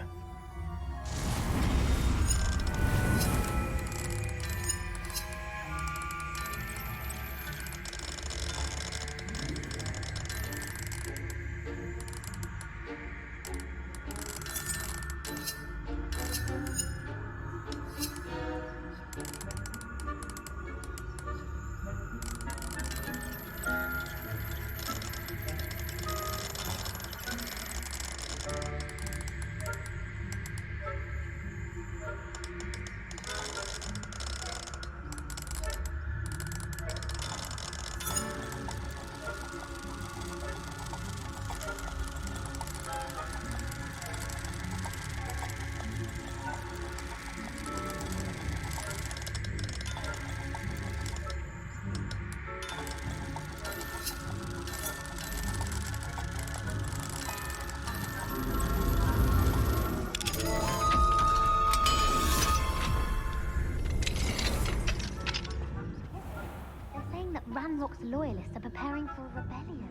Ranrock's loyalists are preparing for a rebellion.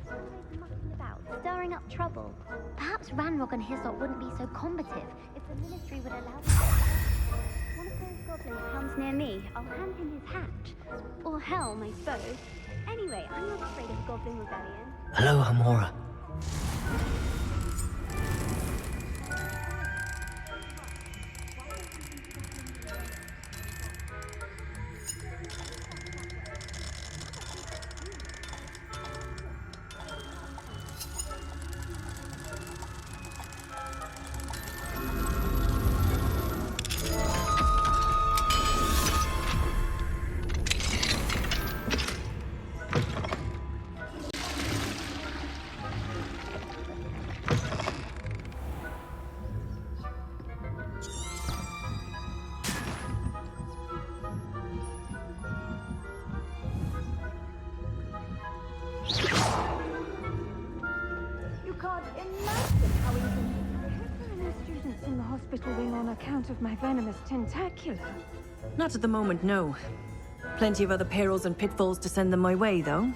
Always mucking about, stirring up trouble. Perhaps Ranrock and his lot wouldn't be so combative if the ministry would allow them. One of those goblins comes near me, I'll hand him his hat. Or helm, I suppose. Anyway, I'm not afraid of a goblin rebellion. Hello, Hamora. On account of my venomous tentacular. Not at the moment, no. Plenty of other perils and pitfalls to send them my way, though.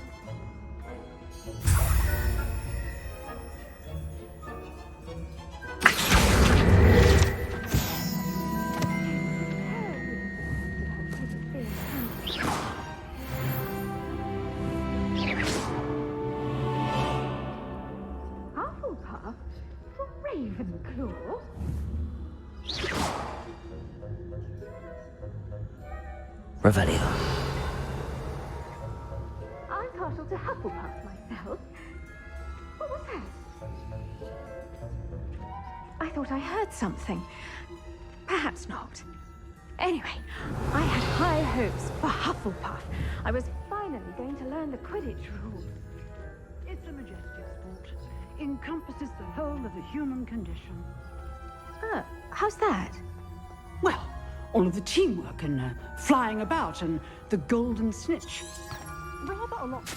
Hufflepuff? Ravenclaw? Revelio. I'm partial to Hufflepuff myself. What was that? I thought I heard something. Perhaps not. Anyway, I had high hopes for Hufflepuff. I was finally finally going to learn the Quidditch rules. It's a majestic sport. Encompasses the whole of the human condition. Oh, how's that? Well, all of the teamwork and flying about and the golden snitch. Rather a lot.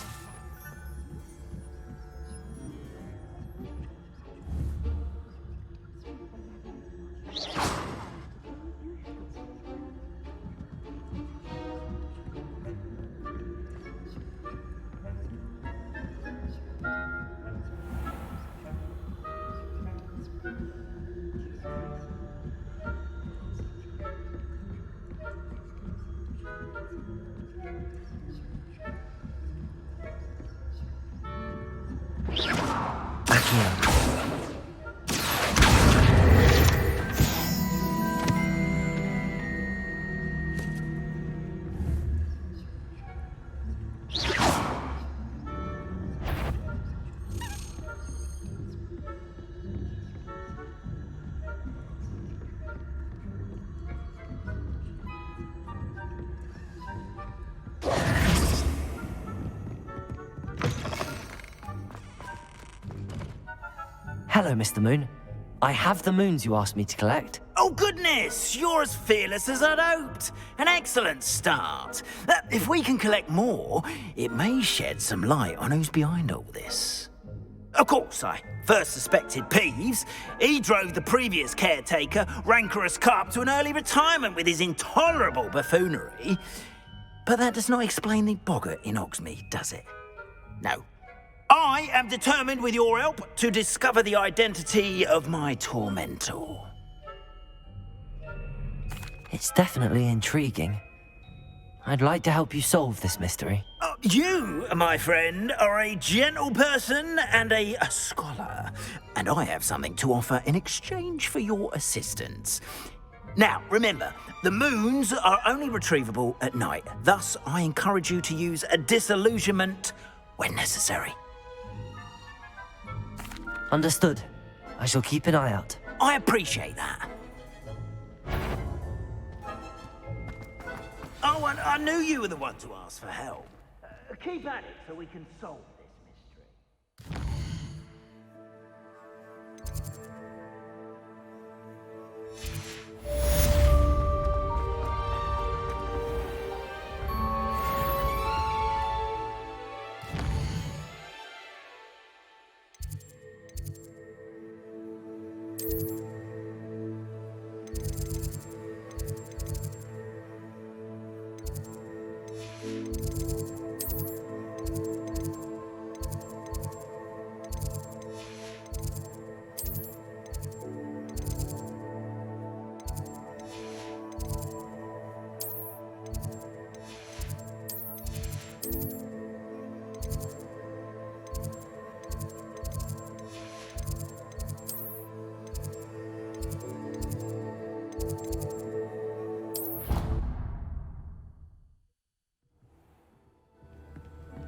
Hello, Mr. Moon. I have the moons you asked me to collect. Oh, goodness! You're as fearless as I'd hoped. An excellent start. If we can collect more, it may shed some light on who's behind all this. Of course, I first suspected Peeves. He drove the previous caretaker, Rancorous Carp, to an early retirement with his intolerable buffoonery. But that does not explain the boggart in Hogsmeade, does it? No. I am determined, with your help, to discover the identity of my tormentor. It's definitely intriguing. I'd like to help you solve this mystery. You, my friend, are a gentle person and a scholar, and I have something to offer in exchange for your assistance. Now, remember, the moons are only retrievable at night. Thus, I encourage you to use a disillusionment when necessary. Understood. I shall keep an eye out. I appreciate that. Oh, and I knew you were the one to ask for help. Keep at it so we can solve this mystery.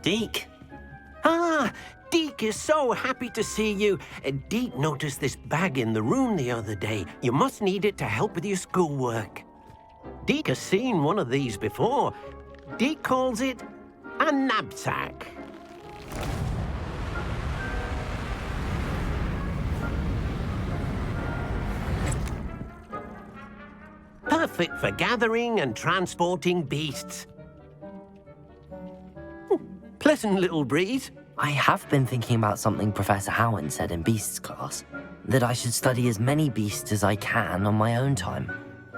Deke? Ah, Deke is so happy to see you. Deke noticed this bag in the room the other day. You must need it to help with your schoolwork. Deke has seen one of these before. Deke calls it a knapsack. Perfect for gathering and transporting beasts. Pleasant little breeze. I have been thinking about something Professor Howard said in Beasts class, that I should study as many beasts as I can on my own time.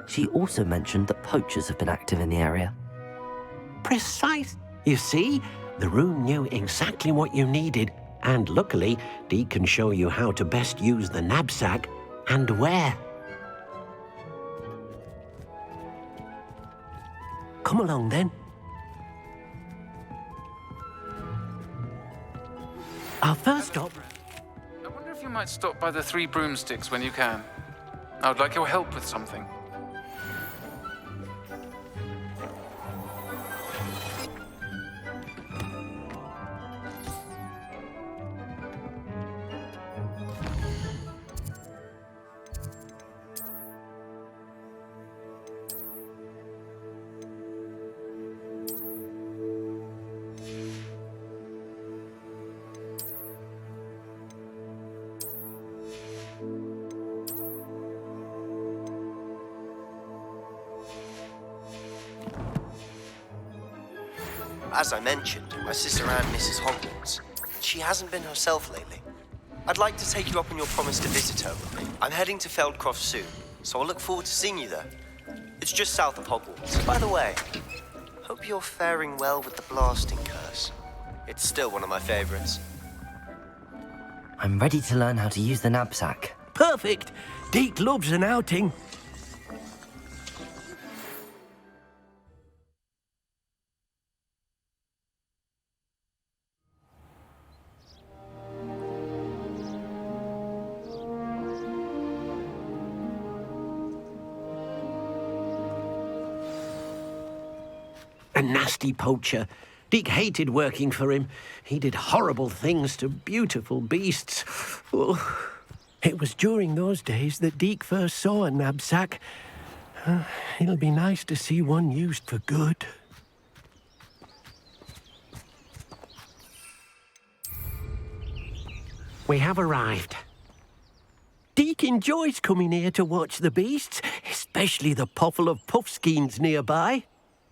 She also mentioned that poachers have been active in the area. Precise. You see, the room knew exactly what you needed, and luckily, Dee can show you how to best use the knapsack and where. Come along then. Our first stop. I wonder if you might stop by the Three Broomsticks when you can. I would like your help with something. as I mentioned, my sister Anne misses Hogwarts. She hasn't been herself lately. I'd like to take you up on your promise to visit her with me. I'm heading to Feldcroft soon, so I'll look forward to seeing you there. It's just south of Hogwarts. By the way, hope you're faring well with the blasting curse. It's still one of my favorites. I'm ready to learn how to use the knapsack. Perfect. Deke loves an outing. A nasty poacher. Deke hated working for him. He did horrible things to beautiful beasts. Oh. It was during those days that Deke first saw a knapsack. It'll be nice to see one used for good. We have arrived. Deke enjoys coming here to watch the beasts, especially the potful of puffskeins nearby.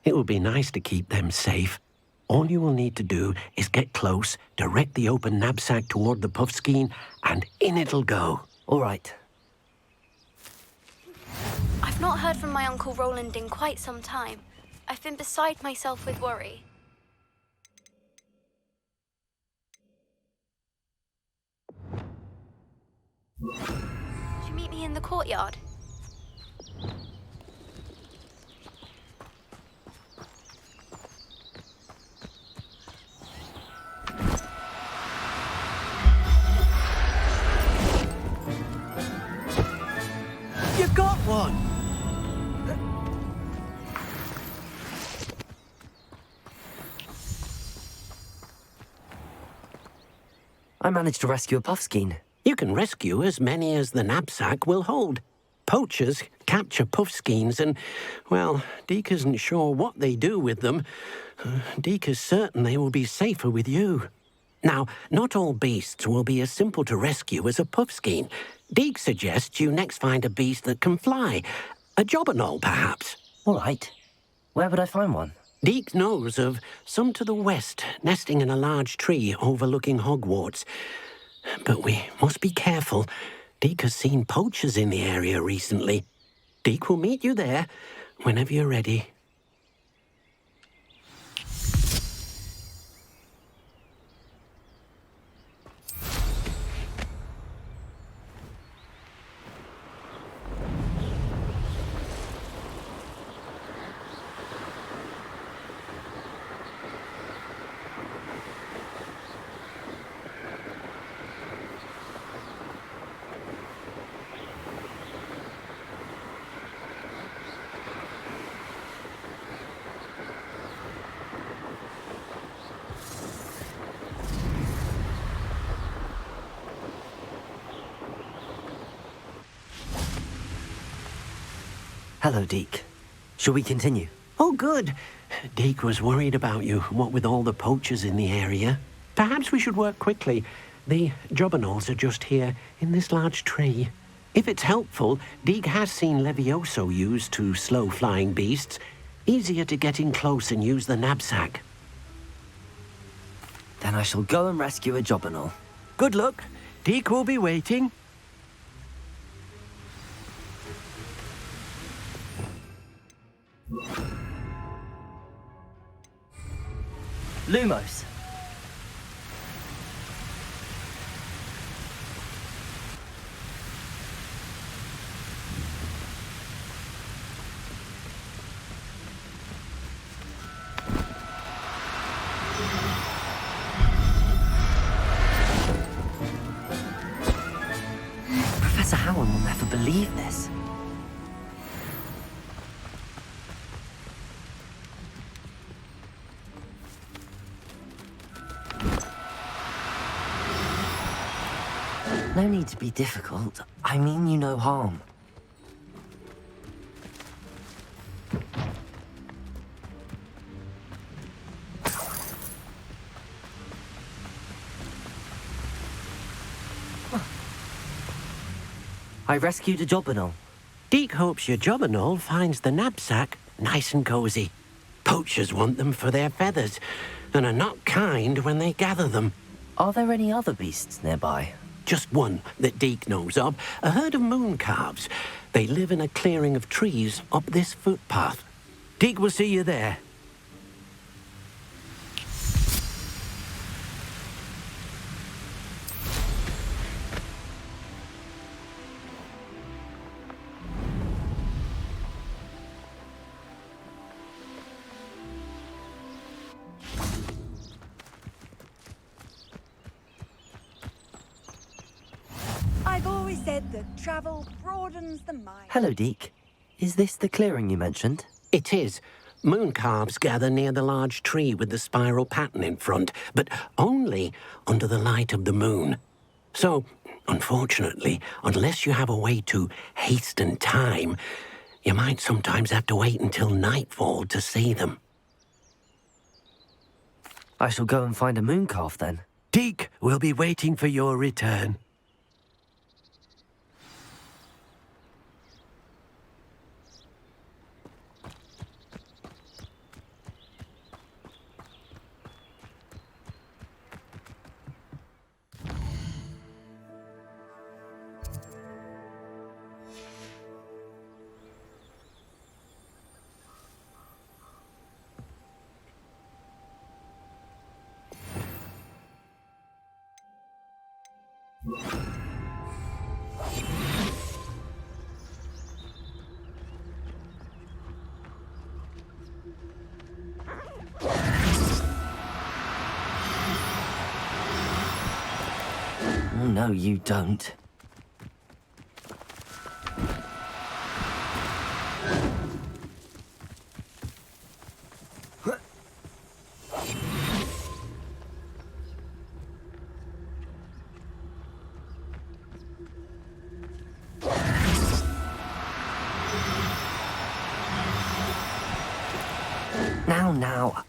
It will be nice to keep them safe. All you will need to do is get close, direct the open knapsack toward the puffskein, and in it'll go. All right. I've not heard from my Uncle Roland in quite some time. I've been beside myself with worry. Would you meet me in the courtyard? You got one! I managed to rescue a puffskein. You can rescue as many as the knapsack will hold. Poachers capture puffskeins and, well, Deke isn't sure what they do with them. Deke is certain they will be safer with you. Now, not all beasts will be as simple to rescue as a puffskein. Deke suggests you next find a beast that can fly. A jobberknoll, perhaps. All right. Where would I find one? Deke knows of some to the west, nesting in a large tree overlooking Hogwarts. But we must be careful. Deke has seen poachers in the area recently. Deke will meet you there whenever you're ready. Hello, Deke. Shall we continue? Oh, good. Deke was worried about you, what with all the poachers in the area. Perhaps we should work quickly. The jobberknolls are just here, in this large tree. If it's helpful, Deke has seen Levioso used to slow flying beasts. Easier to get in close and use the knapsack. Then I shall go and rescue a jobberknoll. Good luck. Deke will be waiting. Lumos. Professor Howard will never believe this. No need to be difficult. I mean you no harm. I rescued a jobberknoll. Deke hopes your jobberknoll finds the knapsack nice and cozy. Poachers want them for their feathers, and are not kind when they gather them. Are there any other beasts nearby? Just one that Deke knows of, a herd of moon calves. They live in a clearing of trees up this footpath. Deke will see you there. I've always said that travel broadens the mind. Hello, Deke. Is this the clearing you mentioned? It is. Moon calves gather near the large tree with the spiral pattern in front, but only under the light of the moon. So, unfortunately, unless you have a way to hasten time, you might sometimes have to wait until nightfall to see them. I shall go and find a moon calf then. Deke will be waiting for your return. Oh, no, you don't. Now.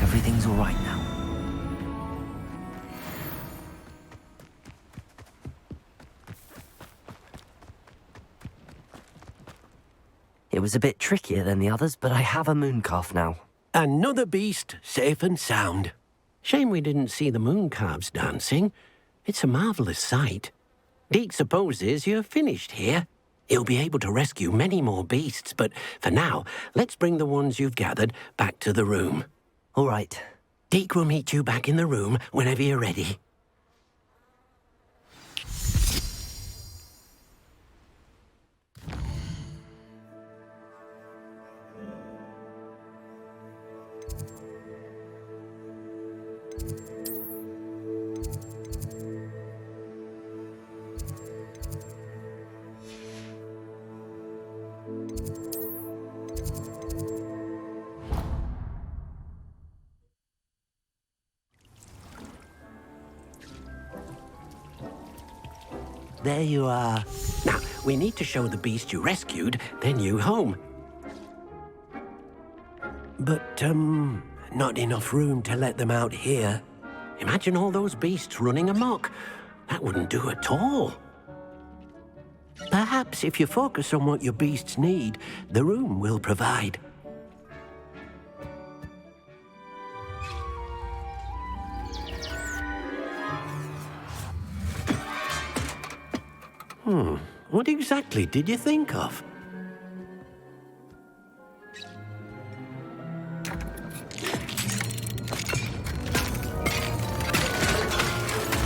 Everything's all right now. It was a bit trickier than the others, but I have a moon calf now. Another beast, safe and sound. Shame we didn't see the moon calves dancing. It's a marvellous sight. Deke supposes you're finished here. He'll be able to rescue many more beasts, but for now, let's bring the ones you've gathered back to the room. All right. Deke will meet you back in the room whenever you're ready. There you are. Now, we need to show the beast you rescued their new home. But, not enough room to let them out here. Imagine all those beasts running amok. That wouldn't do at all. Perhaps if you focus on what your beasts need, the room will provide. What exactly did you think of?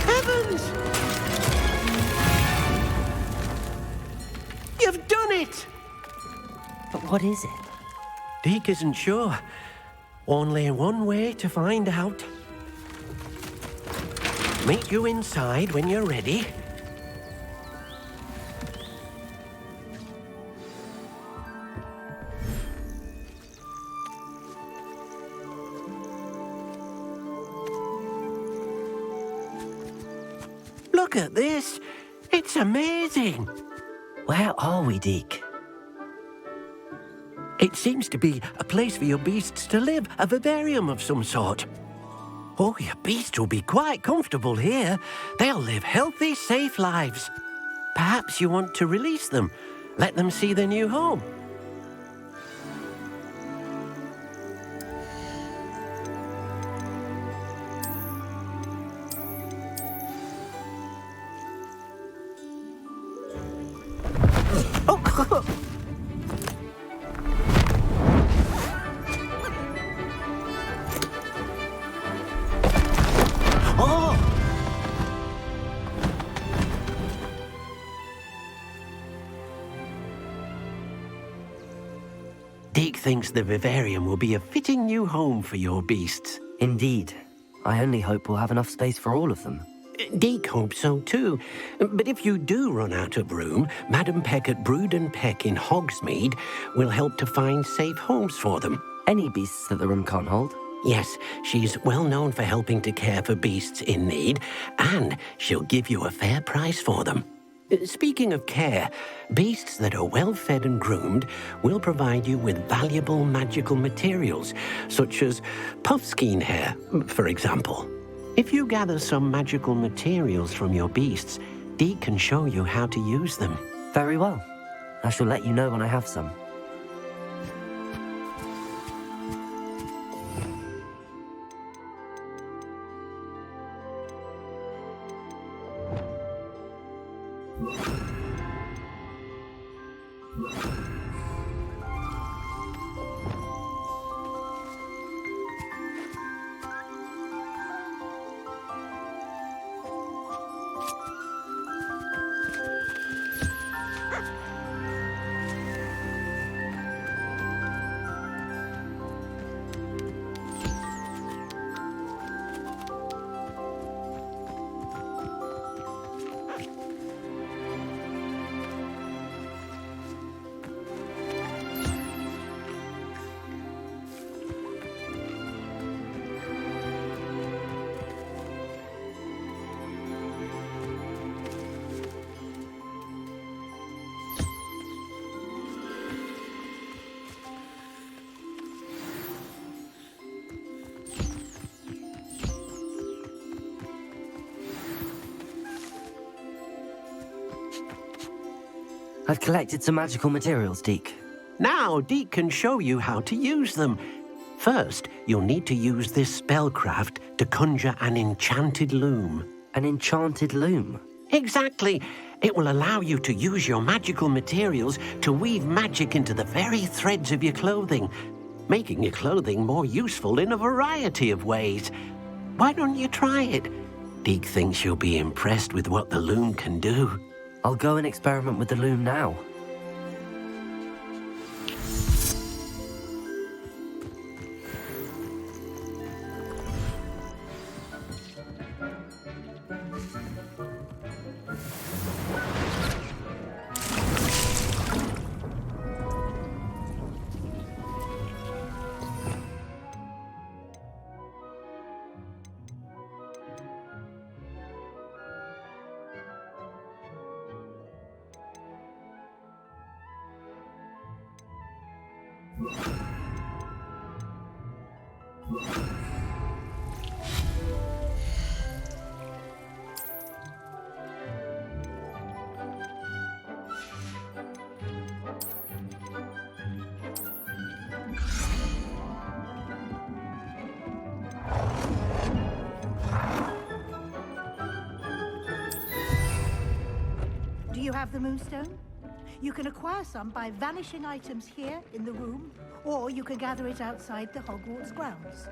Heavens! You've done it! But what is it? Deke isn't sure. Only one way to find out. Meet you inside when you're ready. Look at this. It's amazing. Where are we, Deke? It seems to be a place for your beasts to live, a vivarium of some sort. Oh, your beasts will be quite comfortable here. They'll live healthy, safe lives. Perhaps you want to release them. Let them see their new home. Deke thinks the vivarium will be a fitting new home for your beasts. Indeed. I only hope we'll have enough space for all of them. Deke hopes so too. But if you do run out of room, Madam Peck at Brood and Peck in Hogsmeade will help to find safe homes for them. Any beasts that the room can't hold? Yes, she's well known for helping to care for beasts in need, and she'll give you a fair price for them. Speaking of care, beasts that are well fed and groomed will provide you with valuable magical materials, such as puffskein hair, for example. If you gather some magical materials from your beasts, Deke can show you how to use them. Very well. I shall let you know when I have some. I've collected some magical materials, Deke. Now Deke can show you how to use them. First, you'll need to use this spellcraft to conjure an enchanted loom. An enchanted loom? Exactly. It will allow you to use your magical materials to weave magic into the very threads of your clothing, making your clothing more useful in a variety of ways. Why don't you try it? Deke thinks you'll be impressed with what the loom can do. I'll go and experiment with the loom now. Do you have the moonstone? You can acquire some by vanishing items here in the room, or you can gather it outside the Hogwarts grounds.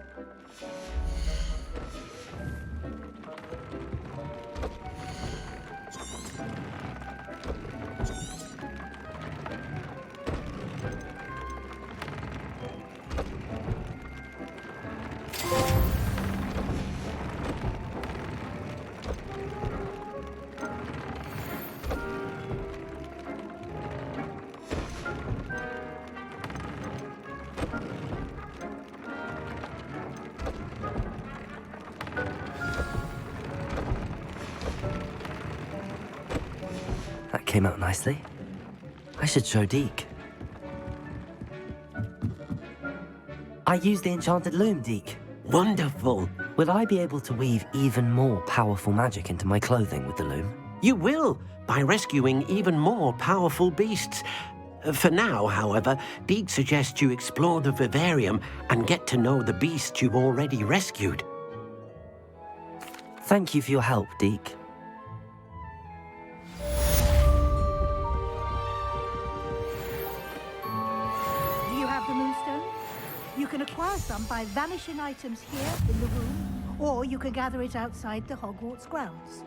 That came out nicely. I should show Deke. I use the enchanted loom, Deke. Wonderful. Will I be able to weave even more powerful magic into my clothing with the loom? You will, by rescuing even more powerful beasts. For now, however, Deke suggests you explore the vivarium and get to know the beasts you've already rescued. Thank you for your help, Deke. Do you have the moonstone? You can acquire some by vanishing items here in the room, or you can gather it outside the Hogwarts grounds.